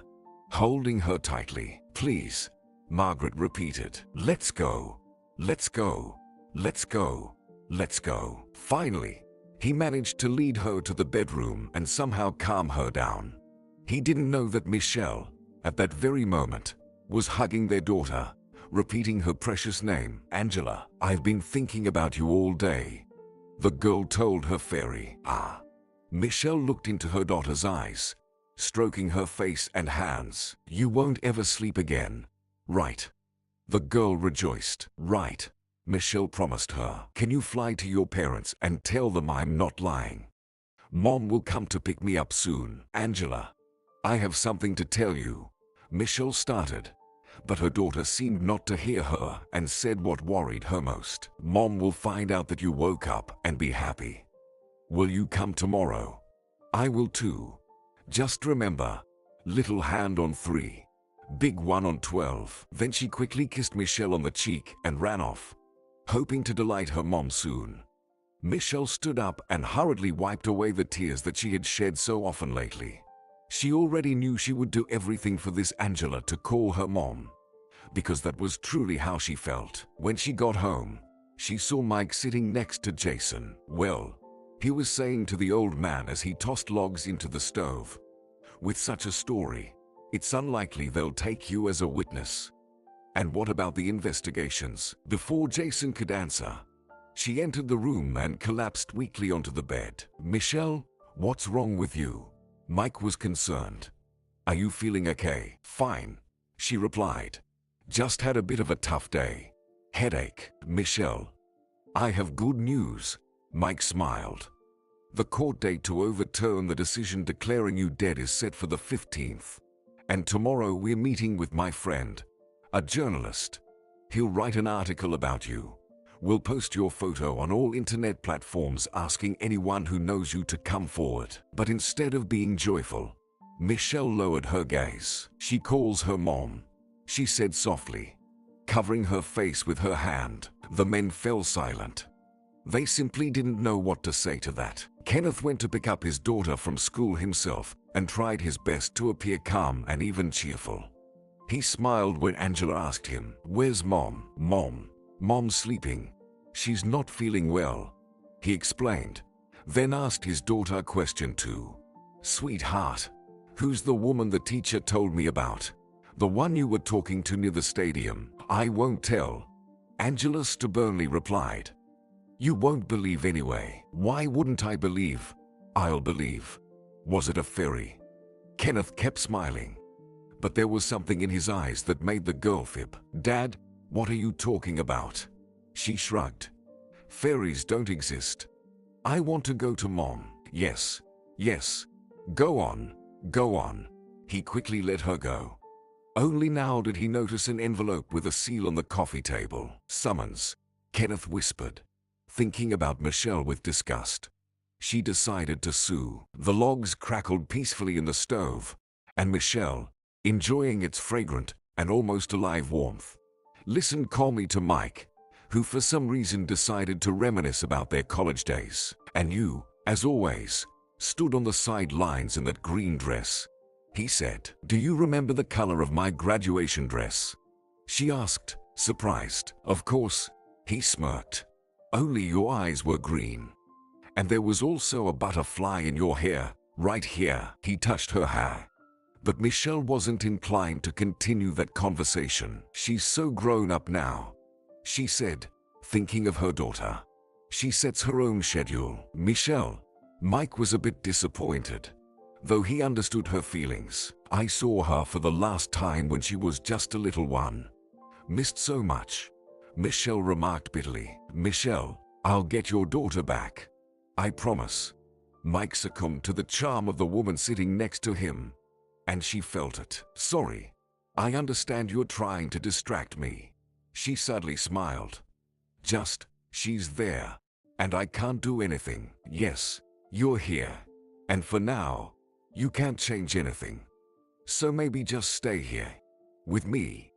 [SPEAKER 1] holding her tightly. "Please," Margaret repeated. "Let's go. Let's go. Let's go. Let's go." Finally, he managed to lead her to the bedroom and somehow calm her down. He didn't know that Michelle, at that very moment, was hugging their daughter, repeating her precious name. "Angela, I've been thinking about you all day," the girl told her fairy. "Ah." Michelle looked into her daughter's eyes, stroking her face and hands. "You won't ever sleep again, right?" The girl rejoiced. "Right," Michelle promised her. "Can you fly to your parents and tell them I'm not lying? Mom will come to pick me up soon." "Angela, I have something to tell you," Michelle started, but her daughter seemed not to hear her and said what worried her most. "Mom will find out that you woke up and be happy. Will you come tomorrow? I will too. Just remember, little hand on 3, big one on 12. Then she quickly kissed Michelle on the cheek and ran off, hoping to delight her mom soon. Michelle stood up and hurriedly wiped away the tears that she had shed so often lately. She already knew she would do everything for this Angela to call her mom, because that was truly how she felt. When she got home, she saw Mike sitting next to Jason. "Well," he was saying to the old man as he tossed logs into the stove, "with such a story, it's unlikely they'll take you as a witness. And what about the investigations?" Before Jason could answer, she entered the room and collapsed weakly onto the bed. "Michelle, what's wrong with you?" Mike was concerned. "Are you feeling okay?" "Fine," she replied. "Just had a bit of a tough day. Headache." "Michelle, I have good news," Mike smiled. "The court date to overturn the decision declaring you dead is set for the 15th. And tomorrow we're meeting with my friend, a journalist. He'll write an article about you. We'll post your photo on all internet platforms asking anyone who knows you to come forward." But instead of being joyful, Michelle lowered her gaze. "She calls her mom," she said softly, covering her face with her hand. The men fell silent. They simply didn't know what to say to that. Kenneth went to pick up his daughter from school himself and tried his best to appear calm and even cheerful. He smiled when Angela asked him, "Where's Mom?" Mom's sleeping. She's not feeling well," he explained, then asked his daughter a question too. "Sweetheart, who's the woman the teacher told me about? The one you were talking to near the stadium?" "I won't tell," Angela stubbornly replied. "You won't believe anyway." "Why wouldn't I believe?" "I'll believe." "Was it a fairy?" Kenneth kept smiling, but there was something in his eyes that made the girl fib. "Dad, what are you talking about?" She shrugged. Fairies don't exist. I want to go to Mom. Yes, yes. Go on, go on. He quickly let her go. Only now did he notice an envelope with a seal on the coffee table. Summons, Kenneth whispered, thinking about Michelle with disgust. She decided to sue. The logs crackled peacefully in the stove, and Michelle, enjoying its fragrant and almost alive warmth, listened calmly to Mike, who for some reason decided to reminisce about their college days. And you, as always, stood on the sidelines in that green dress, he said. Do you remember the color of my graduation dress? She asked, surprised. Of course, he smirked. Only your eyes were green. And there was also a butterfly in your hair, right here. He touched her hair. But Michelle wasn't inclined to continue that conversation. She's so grown up now, she said, thinking of her daughter. She sets her own schedule. Michelle. Mike was a bit disappointed, though he understood her feelings. I saw her for the last time when she was just a little one. Missed so much. Michelle remarked bitterly. Michelle, I'll get your daughter back. I promise. Mike succumbed to the charm of the woman sitting next to him, and she felt it. Sorry. I understand you're trying to distract me. She sadly smiled. Just, she's there, and I can't do anything. Yes, you're here, and for now, you can't change anything. So maybe just stay here, with me.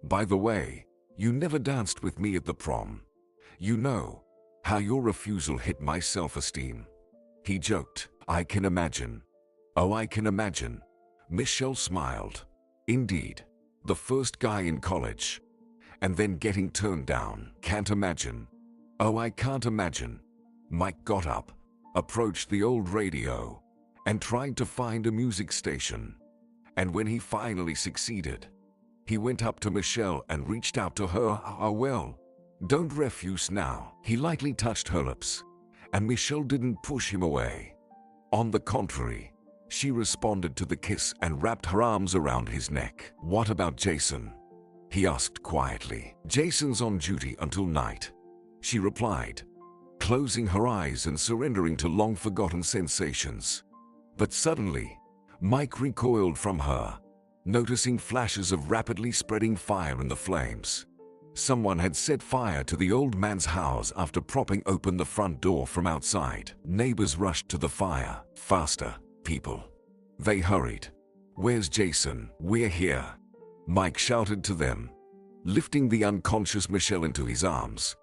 [SPEAKER 1] By the way, you never danced with me at the prom. You know how your refusal hit my self-esteem. He joked. I can imagine. Oh, I can imagine. Michelle smiled. Indeed, the first guy in college, and then getting turned down. Can't imagine. Oh, I can't imagine. Mike got up, approached the old radio, and tried to find a music station. And when he finally succeeded, he went up to Michelle and reached out to her. Oh well, don't refuse now. He lightly touched her lips, and Michelle didn't push him away. On the contrary, she responded to the kiss and wrapped her arms around his neck. What about Jason? He asked quietly. Jason's on duty until night, she replied, closing her eyes and surrendering to long-forgotten sensations. But suddenly, Mike recoiled from her, noticing flashes of rapidly spreading fire in the flames. Someone had set fire to the old man's house after propping open the front door from outside. Neighbors rushed to the fire. Faster, people. They hurried. Where's Jason? We're here, Mike shouted to them, lifting the unconscious Michelle into his arms.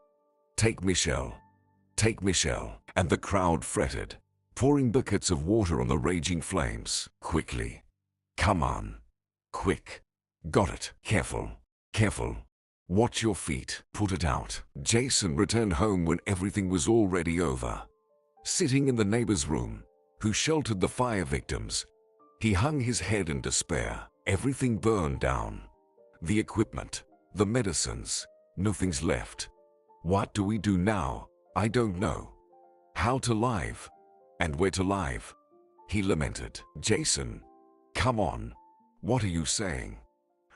[SPEAKER 1] Take Michelle. Take Michelle. And the crowd fretted, pouring buckets of water on the raging flames. Quickly. Come on. Quick. Got it. Careful. Careful. Watch your feet. Put it out. Jason returned home when everything was already over. Sitting in the neighbor's room, who sheltered the fire victims, he hung his head in despair. Everything burned down. The equipment, the medicines, nothing's left. What do we do now? I don't know. How to live? And where to live? He lamented. Jason, come on. What are you saying?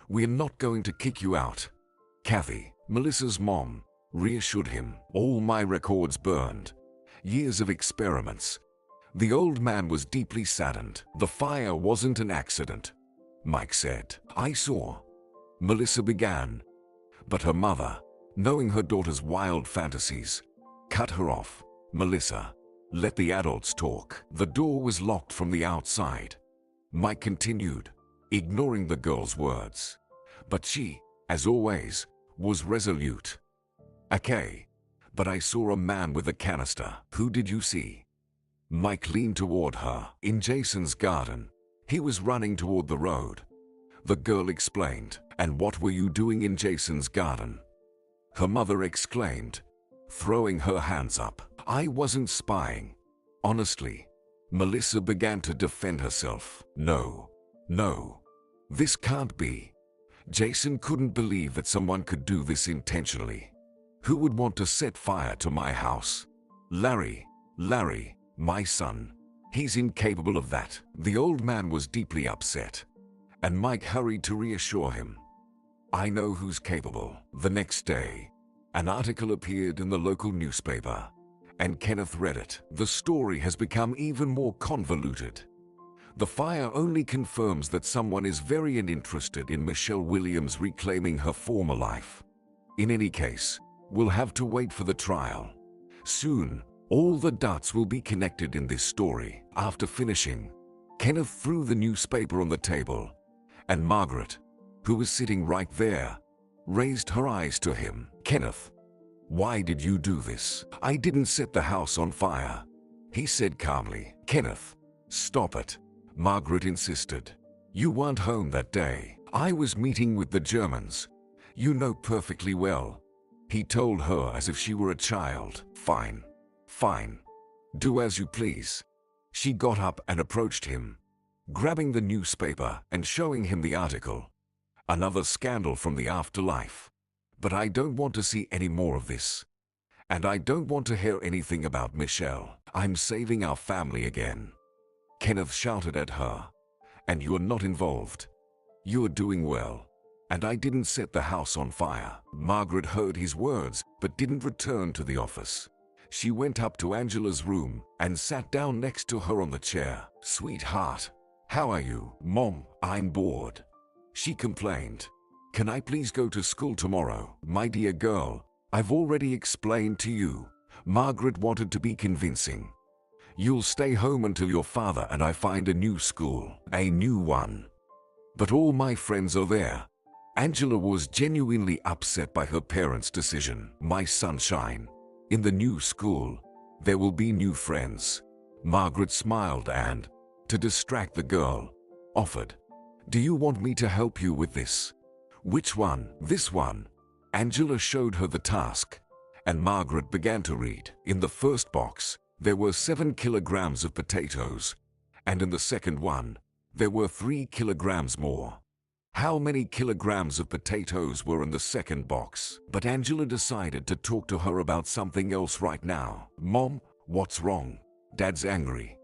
[SPEAKER 1] We're not going to kick you out. Kathy, Melissa's mom, reassured him. All my records burned. Years of experiments. The old man was deeply saddened. The fire wasn't an accident, Mike said. I saw. Melissa began. But her mother, knowing her daughter's wild fantasies, cut her off. Melissa, let the adults talk. The door was locked from the outside. Mike continued, ignoring the girl's words. But she, as always, was resolute. Okay, but I saw a man with a canister. Who did you see? Mike leaned toward her. In Jason's garden. He was running toward the road. The girl explained. And what were you doing in Jason's garden? Her mother exclaimed, throwing her hands up. I wasn't spying. Honestly. Melissa began to defend herself. No. No. This can't be. Jason couldn't believe that someone could do this intentionally. Who would want to set fire to my house? Larry, my son. He's incapable of that. The old man was deeply upset, and Mike hurried to reassure him. I know who's capable. The next day, An article appeared in the local newspaper, and Kenneth read it. The story has become even more convoluted. The fire only confirms that someone is very interested in Michelle Williams reclaiming her former life. In any case, we'll have to wait for the trial. Soon, all the dots will be connected in this story. After finishing, Kenneth threw the newspaper on the table, and Margaret, who was sitting right there, raised her eyes to him. "Kenneth, why did you do this?" "I didn't set the house on fire," he said calmly. "Kenneth, stop it," Margaret insisted. "You weren't home that day. I was meeting with the Germans. You know perfectly well," he told her as if she were a child. "Fine, fine. Do as you please." She got up and approached him, grabbing the newspaper and showing him the article. "Another scandal from the afterlife. But I don't want to see any more of this. And I don't want to hear anything about Michelle. I'm saving our family again." Kenneth shouted at her. "And you're not involved. You're doing well. And I didn't set the house on fire." Margaret heard his words but didn't return to the office. She went up to Angela's room and sat down next to her on the chair. "Sweetheart, how are you?" "Mom, I'm bored," she complained. "Can I please go to school tomorrow?" "My dear girl, I've already explained to you." Margaret wanted to be convincing. "You'll stay home until your father and I find a new school." "A new one?" "But all my friends are there." Angela was genuinely upset by her parents' decision. "My sunshine, in the new school, there will be new friends." Margaret smiled and, to distract the girl, offered, "Do you want me to help you with this?" "Which one?" "This one." Angela showed her the task, and Margaret began to read. In the first box, there were 7 kilograms of potatoes, and in the second one, there were 3 kilograms more. How many kilograms of potatoes were in the second box? But Angela decided to talk to her about something else right now. "Mom, what's wrong? Dad's angry.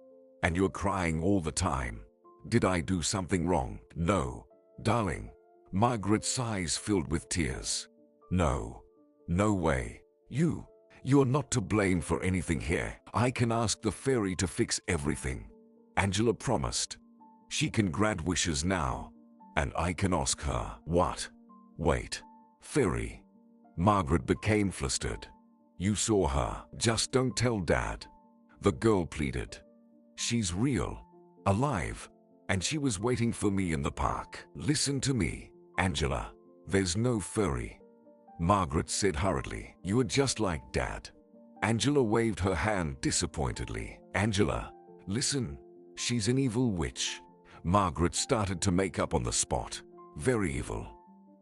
[SPEAKER 1] And you're crying all the time. Did I do something wrong?" "No, darling." Margaret's eyes filled with tears. "No. No way. You're not to blame for anything here. I can ask the fairy to fix everything," Angela promised. "She can grant wishes now, and I can ask her." "What? Wait. Fairy?" Margaret became flustered. "You saw her. Just don't tell Dad," the girl pleaded. "She's real, alive, and she was waiting for me in the park." "Listen to me, Angela. There's no fairy," Margaret said hurriedly. "You are just like Dad." Angela waved her hand disappointedly. "Angela, listen. She's an evil witch." Margaret started to make up on the spot. "Very evil.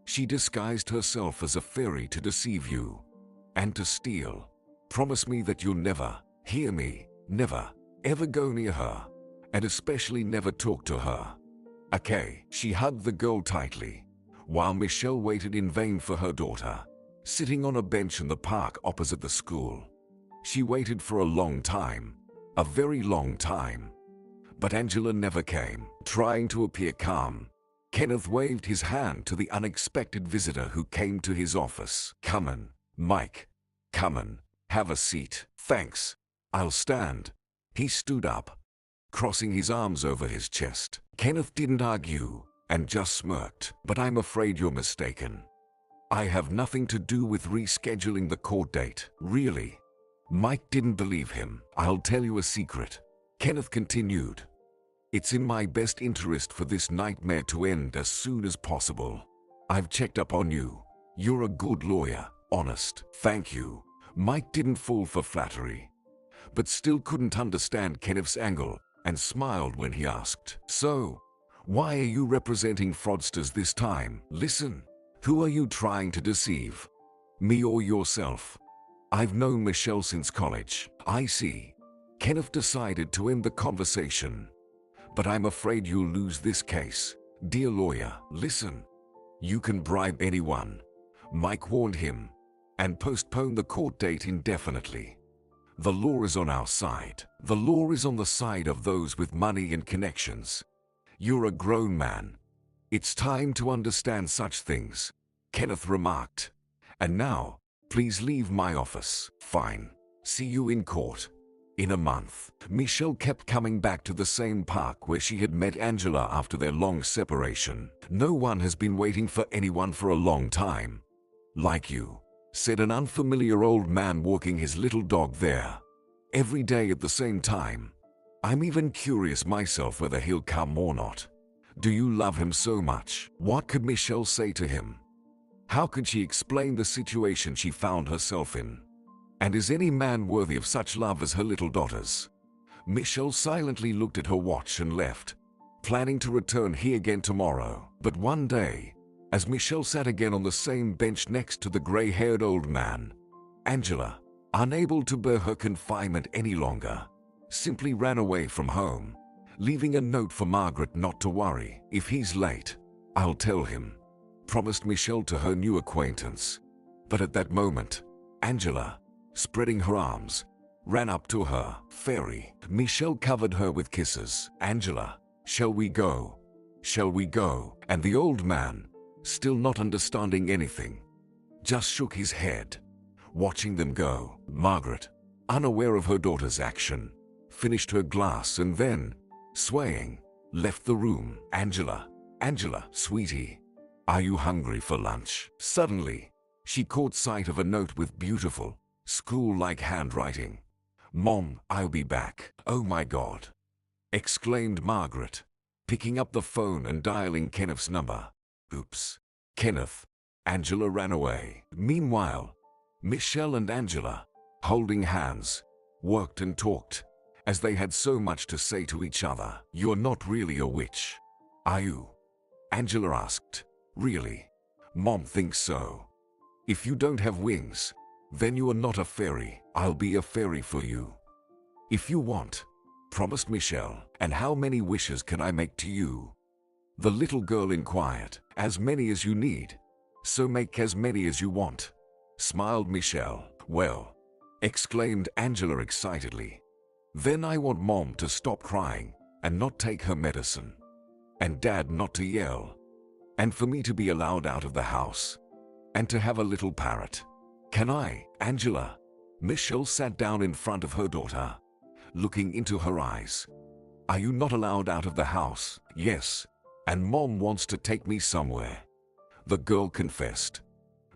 [SPEAKER 1] She disguised herself as a fairy to deceive you and to steal. Promise me that you'll never, hear me, never, ever go near her, and especially never talk to her. Okay?" She hugged the girl tightly, while Michelle waited in vain for her daughter, sitting on a bench in the park opposite the school. She waited for a long time, a very long time. But Angela never came. Trying to appear calm, Kenneth waved his hand to the unexpected visitor who came to his office. "Come in, Mike. Come in. Have a seat." "Thanks. I'll stand." He stood up, crossing his arms over his chest. Kenneth didn't argue and just smirked. "But I'm afraid you're mistaken. I have nothing to do with rescheduling the court date." "Really?" Mike didn't believe him. "I'll tell you a secret," Kenneth continued. "It's in my best interest for this nightmare to end as soon as possible. I've checked up on you. You're a good lawyer, honest." "Thank you." Mike didn't fall for flattery, but still couldn't understand Kenneth's angle and smiled when he asked, "So, why are you representing fraudsters this time?" "Listen, who are you trying to deceive? Me or yourself? I've known Michelle since college." "I see." Kenneth decided to end the conversation. "But I'm afraid you'll lose this case, dear lawyer." "Listen, you can bribe anyone," Mike warned him, "and postpone the court date indefinitely. The law is on our side. The law is on the side of those with money and connections. You're a grown man. It's time to understand such things," Kenneth remarked. "And now, Please leave my office. Fine. See you in court. In a month, Michelle kept coming back to the same park where she had met Angela after their long separation. No one has been waiting for anyone for a long time. Like you, said an unfamiliar old man walking his little dog there. Every day at the same time. I'm even curious myself whether he'll come or not. Do you love him so much? What could Michelle say to him? How could she explain the situation she found herself in? And is any man worthy of such love as her little daughters? Michelle silently looked at her watch and left, planning to return here again tomorrow. But one day, as Michelle sat again on the same bench next to the gray-haired old man, Angela, unable to bear her confinement any longer, simply ran away from home, leaving a note for Margaret not to worry. If he's late, I'll tell him, promised Michelle to her new acquaintance. But at that moment, Angela, spreading her arms, ran up to her. Fairy. Michelle covered her with kisses. Angela, shall we go? Shall we go? And the old man, still not understanding anything, just shook his head, watching them go. Margaret, unaware of her daughter's action, finished her glass and then, swaying, left the room. Angela, sweetie, are you hungry for lunch? Suddenly, she caught sight of a note with beautiful, school-like handwriting. Mom, I'll be back. Oh my God, exclaimed Margaret, picking up the phone and dialing Kenneth's number. Oops. Kenneth. Angela ran away. Meanwhile, Michelle and Angela, holding hands, worked and talked, as they had so much to say to each other. You're not really a witch, are you? Angela asked. Really? Mom thinks so. If you don't have wings, then you are not a fairy. I'll be a fairy for you. If you want, promised Michelle. And how many wishes can I make to you? The little girl inquired. As many as you need, so make as many as you want, smiled Michelle. Well, exclaimed Angela excitedly, then I want Mom to stop crying and not take her medicine, and Dad not to yell, and for me to be allowed out of the house, and to have a little parrot. Can I, Angela? Michelle sat down in front of her daughter, looking into her eyes. Are you not allowed out of the house? Yes, and Mom wants to take me somewhere, the girl confessed.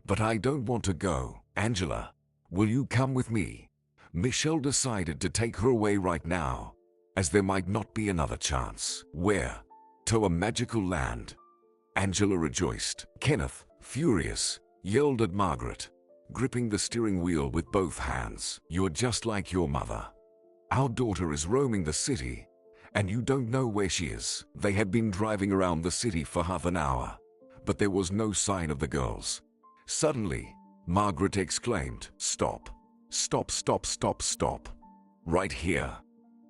[SPEAKER 1] But I don't want to go. Angela, will you come with me? Michelle decided to take her away right now, as there might not be another chance. Where? To a magical land. Angela rejoiced. Kenneth, furious, yelled at Margaret, gripping the steering wheel with both hands. You're just like your mother. Our daughter is roaming the city, and you don't know where she is. They had been driving around the city for half an hour, but there was no sign of the girls. Suddenly, Margaret exclaimed, Stop. Stop, stop, stop, stop. Right here.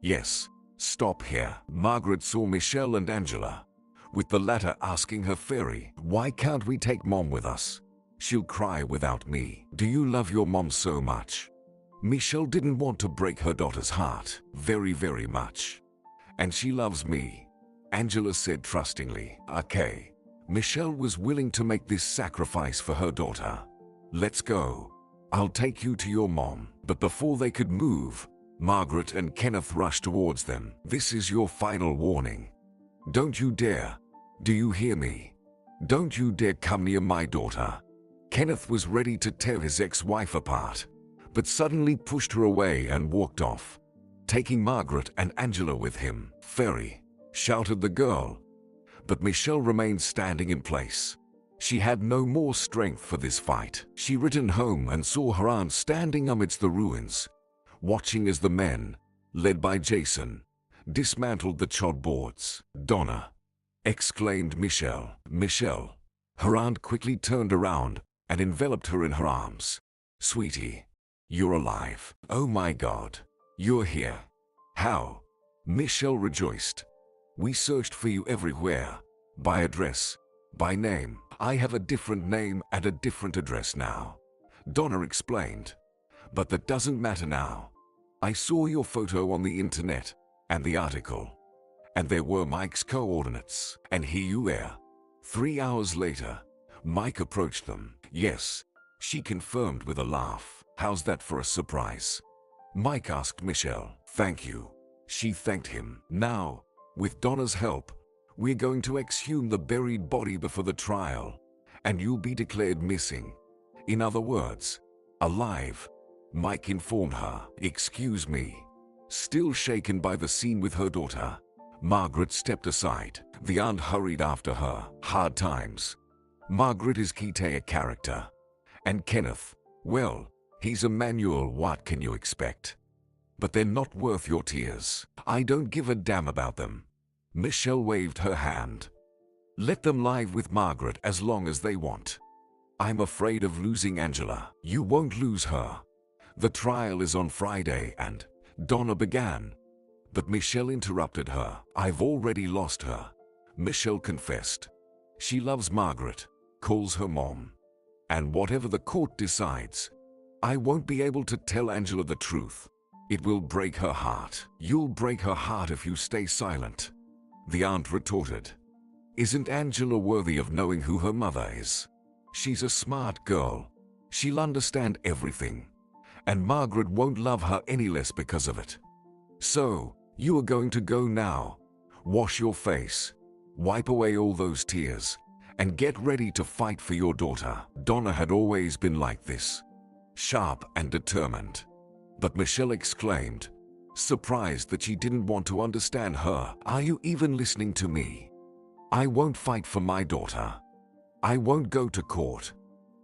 [SPEAKER 1] Yes, stop here. Margaret saw Michelle and Angela, with the latter asking her fairy, why can't we take Mom with us? She'll cry without me. Do you love your mom so much? Michelle didn't want to break her daughter's heart, very, very much. And she loves me, Angela said trustingly. Okay. Michelle was willing to make this sacrifice for her daughter. Let's go. I'll take you to your mom. But before they could move, Margaret and Kenneth rushed towards them. This is your final warning. Don't you dare. Do you hear me? Don't you dare come near my daughter. Kenneth was ready to tear his ex-wife apart, but suddenly pushed her away and walked off, taking Margaret and Angela with him. Fairy, shouted the girl. But Michelle remained standing in place. She had no more strength for this fight. She returned home and saw her aunt standing amidst the ruins, watching as the men, led by Jason, dismantled the chopboards. Donna, exclaimed Michelle. Michelle. Her aunt quickly turned around and enveloped her in her arms. Sweetie, you're alive. Oh my God, you're here. How? Michelle rejoiced. We searched for you everywhere, by address, by name. I have a different name and a different address now, Donna explained. But that doesn't matter now. I saw your photo on the internet and the article, and there were Mike's coordinates, and here you were. 3 hours later, Mike approached them. Yes, She confirmed with a laugh. How's that for a surprise? Mike asked Michelle. Thank you. She thanked him. Now, with Donna's help, we're going to exhume the buried body before the trial, and you'll be declared missing. In other words, alive. Mike informed her. Excuse me. Still shaken by the scene with her daughter, Margaret stepped aside. The aunt hurried after her. Hard times. Margaret is a character. And Kenneth, well, he's a manual. What can you expect? But they're not worth your tears. I don't give a damn about them. Michelle waved her hand. Let them live with Margaret as long as they want. I'm afraid of losing Angela. You won't lose her. The trial is on Friday and Donna began. But Michelle interrupted her. I've already lost her. Michelle confessed. She loves Margaret, calls her mom. And whatever the court decides, I won't be able to tell Angela the truth. It will break her heart. You'll break her heart if you stay silent. The aunt retorted. Isn't Angela worthy of knowing who her mother is? She's a smart girl. She'll understand everything. And Margaret won't love her any less because of it. So, you are going to go now. Wash your face. Wipe away all those tears. And get ready to fight for your daughter. Donna had always been like this. Sharp and determined. But Michelle exclaimed, surprised that she didn't want to understand her. Are you even listening to me? I won't fight for my daughter. I won't go to court.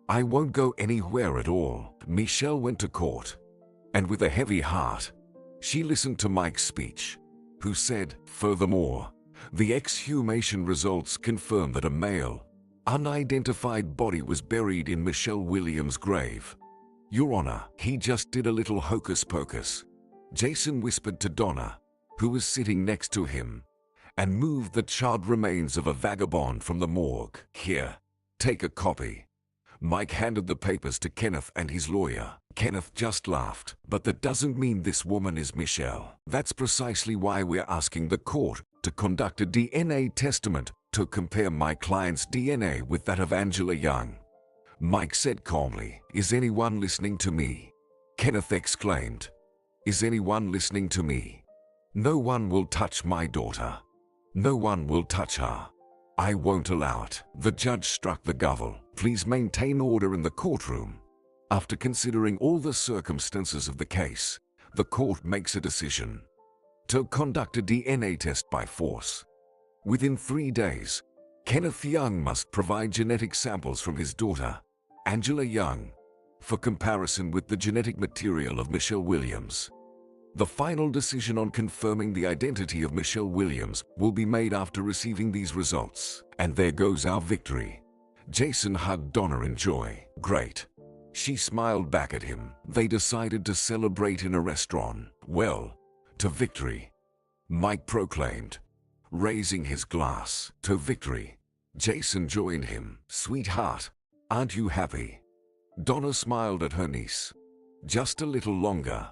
[SPEAKER 1] I won't go anywhere at all. Michelle went to court. And with a heavy heart, she listened to Mike's speech, who said, furthermore, the exhumation results confirm that a male, unidentified body was buried in Michelle Williams' grave. Your Honor, he just did a little hocus pocus. Jason whispered to Donna, who was sitting next to him, and moved the charred remains of a vagabond from the morgue. Here, take a copy. Mike handed the papers to Kenneth and his lawyer. Kenneth just laughed. But that doesn't mean this woman is Michelle. That's precisely why we're asking the court to conduct a DNA testament to compare my client's DNA with that of Angela Young. Mike said calmly, is anyone listening to me? Kenneth exclaimed, is anyone listening to me? No one will touch my daughter. No one will touch her. I won't allow it. The judge struck the gavel. Please maintain order in the courtroom. After considering all the circumstances of the case, the court makes a decision to conduct a DNA test by force. Within 3 days, Kenneth Young must provide genetic samples from his daughter, Angela Young, for comparison with the genetic material of Michelle Williams. The final decision on confirming the identity of Michelle Williams will be made after receiving these results. And there goes our victory. Jason hugged Donna in joy. Great. She smiled back at him. They decided to celebrate in a restaurant. Well, to victory, Mike proclaimed, raising his glass. To victory. Jason joined him. Sweetheart, aren't you happy? Donna smiled at her niece. Just a little longer,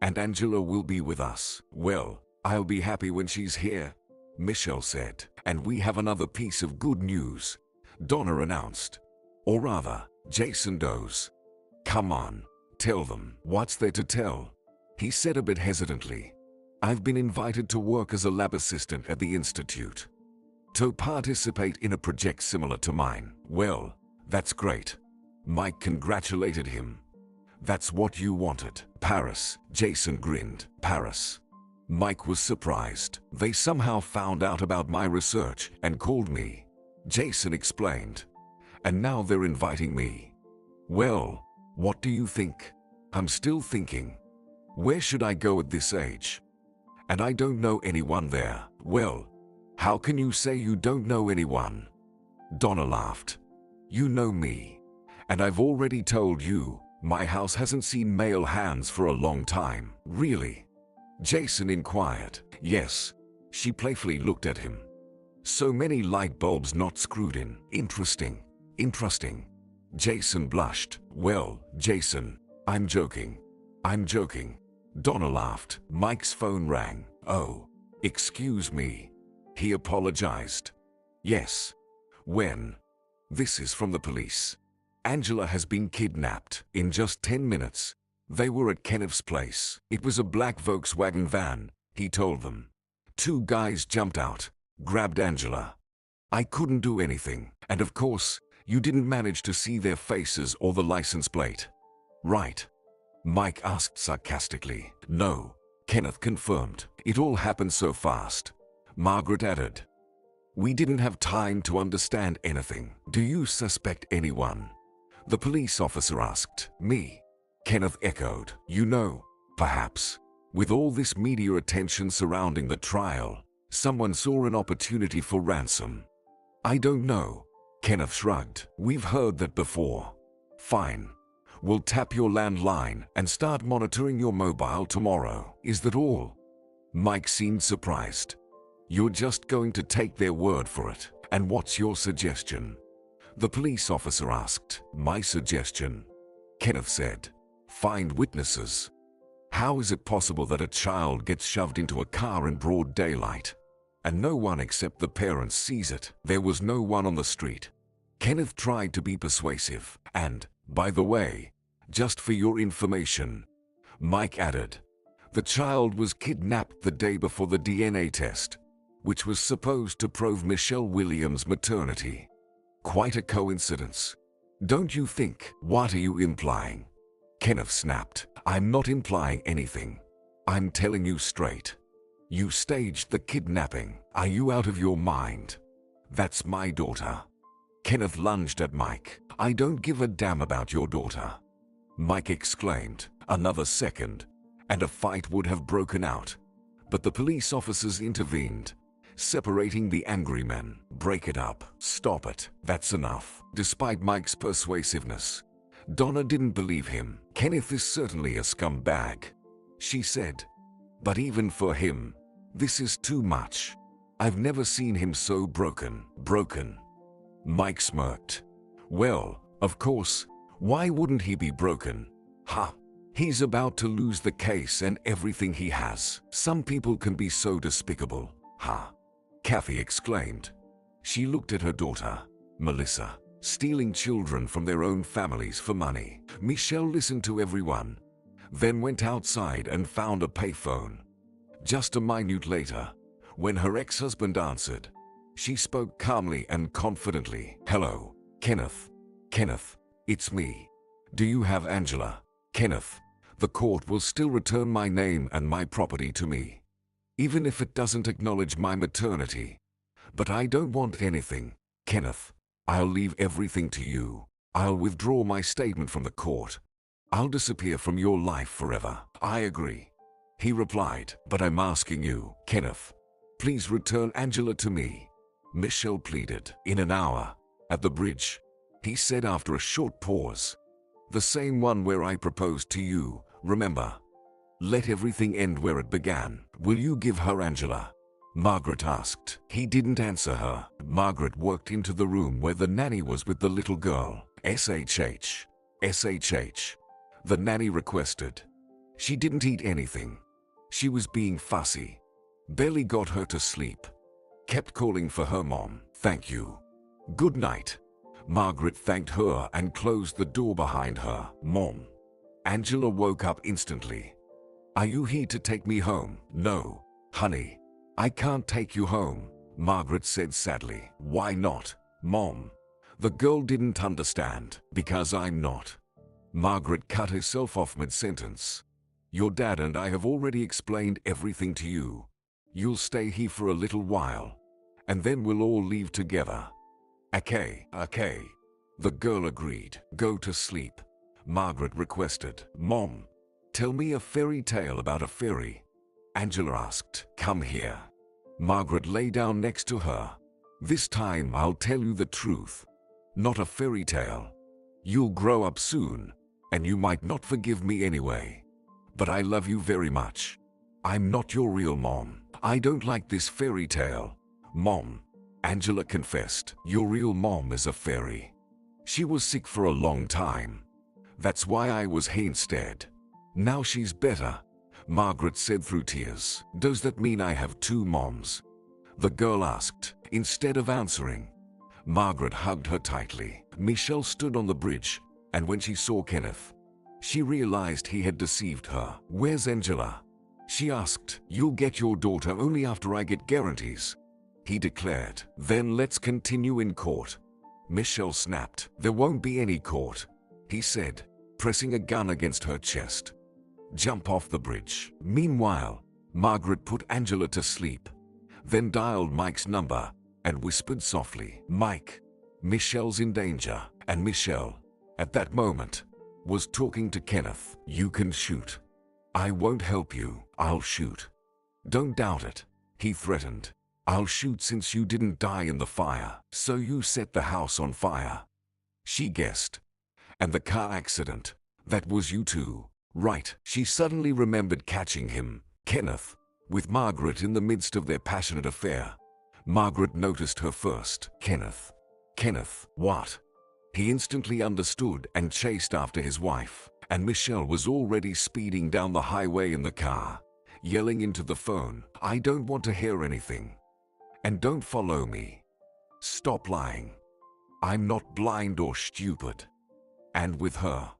[SPEAKER 1] and Angela will be with us. Well, I'll be happy when she's here, Michelle said. And we have another piece of good news, Donna announced. Or rather, Jason does. Come on, tell them. What's there to tell? He said a bit hesitantly. I've been invited to work as a lab assistant at the Institute. To participate in a project similar to mine. Well, that's great. Mike congratulated him. That's what you wanted. Paris, Jason grinned. Paris. Mike was surprised. They somehow found out about my research and called me, Jason explained. And now they're inviting me. Well, what do you think? I'm still thinking. Where should I go at this age? And I don't know anyone there. Well, how can you say you don't know anyone? Donna laughed. You know me. And I've already told you, my house hasn't seen male hands for a long time. Really? Jason inquired. Yes. She playfully looked at him. So many light bulbs not screwed in. Interesting. Interesting. Jason blushed. Well, Jason, I'm joking. I'm joking. Donna laughed. Mike's phone rang. Oh, excuse me. He apologized. Yes. When? This is from the police. Angela has been kidnapped. In just 10 minutes, they were at Kenneth's place. It was a black Volkswagen van, he told them. 2 guys jumped out, grabbed Angela. I couldn't do anything. And of course, you didn't manage to see their faces or the license plate, right? Mike asked sarcastically. No, Kenneth confirmed. It all happened so fast. Margaret added. We didn't have time to understand anything. Do you suspect anyone? The police officer asked. Me. Kenneth echoed. You know, perhaps, with all this media attention surrounding the trial, someone saw an opportunity for ransom. I don't know. Kenneth shrugged. We've heard that before. Fine. We'll tap your landline and start monitoring your mobile tomorrow. Is that all? Mike seemed surprised. You're just going to take their word for it. And what's your suggestion? The police officer asked. My suggestion, Kenneth said. Find witnesses. How is it possible that a child gets shoved into a car in broad daylight, and no one except the parents sees it? There was no one on the street. Kenneth tried to be persuasive. And, by the way, just for your information, Mike added, the child was kidnapped the day before the DNA test, which was supposed to prove Michelle Williams' maternity. Quite a coincidence, don't you think? What are you implying? Kenneth snapped. I'm not implying anything. I'm telling you straight. You staged the kidnapping. Are you out of your mind? That's my daughter. Kenneth lunged at Mike. I don't give a damn about your daughter, Mike exclaimed. Another second, and a fight would have broken out. But the police officers intervened, separating the angry men. Break it up. Stop it. That's enough. Despite Mike's persuasiveness, Donna didn't believe him. Kenneth is certainly a scumbag, she said. But even for him, this is too much. I've never seen him so broken. Broken? Mike smirked. Well, of course, why wouldn't he be broken? Ha! He's about to lose the case and everything he has. Some people can be so despicable. Ha! Kathy exclaimed. She looked at her daughter, Melissa, stealing children from their own families for money. Michelle listened to everyone, then went outside and found a payphone. Just a minute later, when her ex-husband answered, she spoke calmly and confidently. Hello, Kenneth. Kenneth, it's me. Do you have Angela? Kenneth, the court will still return my name and my property to me, even if it doesn't acknowledge my maternity. But I don't want anything, Kenneth. I'll leave everything to you. I'll withdraw my statement from the court. I'll disappear from your life forever. I agree, he replied. But I'm asking you, Kenneth, please return Angela to me. Michelle pleaded. In an hour, at the bridge, he said after a short pause. The same one where I proposed to you, remember? Let everything end where it began. Will you give her Angela? Margaret asked. He didn't answer her. Margaret walked into the room where the nanny was with the little girl. SHH. SHH. The nanny requested. She didn't eat anything. She was being fussy. Barely got her to sleep. Kept calling for her mom. Thank you. Good night. Margaret thanked her and closed the door behind her. Mom. Angela woke up instantly. Are you here to take me home? No, honey. I can't take you home, Margaret said sadly. Why not, Mom? The girl didn't understand. Because I'm not. Margaret cut herself off mid-sentence. Your dad and I have already explained everything to you. You'll stay here for a little while, and then we'll all leave together. Okay. The girl agreed. Go to sleep, Margaret requested. Mom, tell me a fairy tale about a fairy, Angela asked. Come here. Margaret lay down next to her. This time I'll tell you the truth. Not a fairy tale. You'll grow up soon, and you might not forgive me anyway. But I love you very much. I'm not your real mom. I don't like this fairy tale, Mom, Angela confessed. Your real mom is a fairy. She was sick for a long time. That's why I was here instead. Now she's better, Margaret said through tears. Does that mean I have 2 moms? The girl asked. Instead of answering, Margaret hugged her tightly. Michelle stood on the bridge, and when she saw Kenneth, she realized he had deceived her. "Where's Angela?" she asked. "You'll get your daughter only after I get guarantees," he declared. "Then let's continue in court." Michelle snapped. "There won't be any court," he said, pressing a gun against her chest. "Jump off the bridge." Meanwhile, Margaret put Angela to sleep, then dialed Mike's number and whispered softly, "Mike, Michelle's in danger." And Michelle, at that moment, was talking to Kenneth. "You can shoot. I won't help you. I'll shoot. Don't doubt it," he threatened. "I'll shoot since you didn't die in the fire." "So you set the house on fire," she guessed. "And the car accident, that was you too, right?" She suddenly remembered catching him, Kenneth, with Margaret in the midst of their passionate affair. Margaret noticed her first. "Kenneth. Kenneth, what?" He instantly understood and chased after his wife, and Michelle was already speeding down the highway in the car, yelling into the phone, "I don't want to hear anything. And don't follow me. Stop lying. I'm not blind or stupid." "And with her?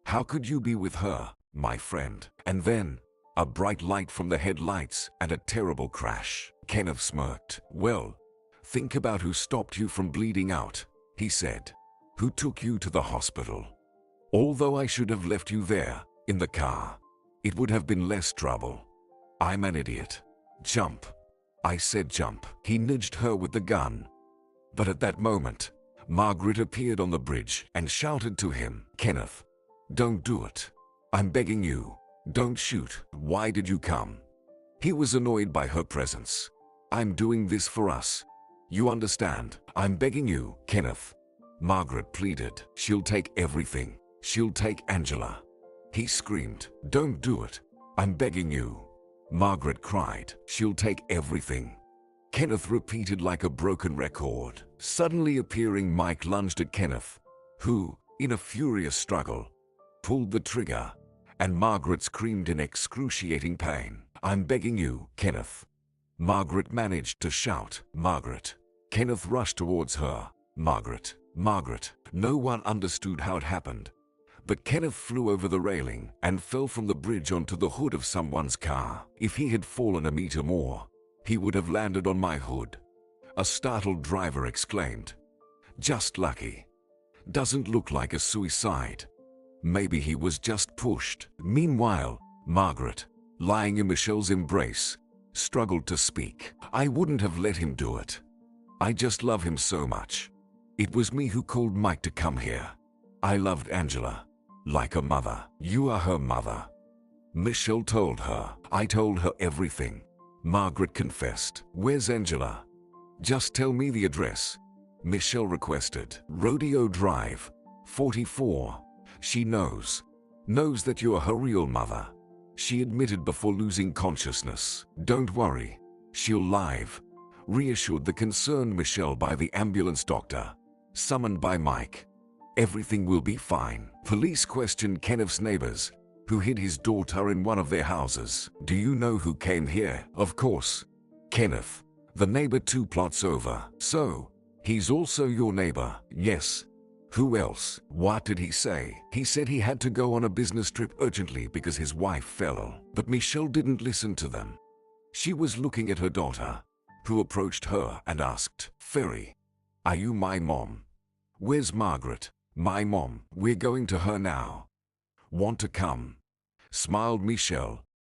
[SPEAKER 1] How could you be with her, my friend?" And then, a bright light from the headlights and a terrible crash. Kenneth smirked. "Well, think about who stopped you from bleeding out," he said. "Who took you to the hospital? Although I should have left you there, in the car, it would have been less trouble. I'm an idiot. Jump." I said jump. He nudged her with the gun. But at that moment, Margaret appeared on the bridge and shouted to him, "Kenneth, don't do it. I'm begging you. Don't shoot. Why did you come?" He was annoyed by her presence. "I'm doing this for us. You understand? I'm begging you, Kenneth." Margaret pleaded. "She'll take everything. She'll take Angela." He screamed. "Don't do it. I'm begging you." Margaret cried. "She'll take everything." Kenneth repeated like a broken record. Suddenly appearing Mike lunged at Kenneth, who, in a furious struggle, pulled the trigger, and Margaret screamed in excruciating pain. "I'm begging you, Kenneth." Margaret managed to shout, "Margaret." Kenneth rushed towards her. "Margaret, Margaret." No one understood how it happened, but Kenneth flew over the railing and fell from the bridge onto the hood of someone's car. If he had fallen a meter more, he would have landed on my hood, a startled driver exclaimed. "Just lucky. Doesn't look like a suicide. Maybe he was just pushed." Meanwhile, Margaret, lying in Michelle's embrace, struggled to speak. "I wouldn't have let him do it. I just love him so much. It was me who called Mike to come here. I loved Angela, like a mother." "You are her mother," Michelle told her. "I told her everything," Margaret confessed. "Where's Angela?" "Just tell me the address," Michelle requested. "Rodeo Drive, 44. She knows that you are her real mother," she admitted before losing consciousness. "Don't worry, she'll live," reassured the concerned Michelle by the ambulance doctor, summoned by Mike. "Everything will be fine." Police questioned Kenneth's neighbors, who hid his daughter in one of their houses. "Do you know who came here?" "Of course, Kenneth, the neighbor 2 plots over." "So, he's also your neighbor?" "Yes." "Who else?" "What did he say?" "He said he had to go on a business trip urgently because his wife fell ill." But Michelle didn't listen to them. She was looking at her daughter, who approached her and asked, "Ferry, are you my mom?" "Where's Margaret?" "My mom. We're going to her now." "Want to come?" smiled Michelle,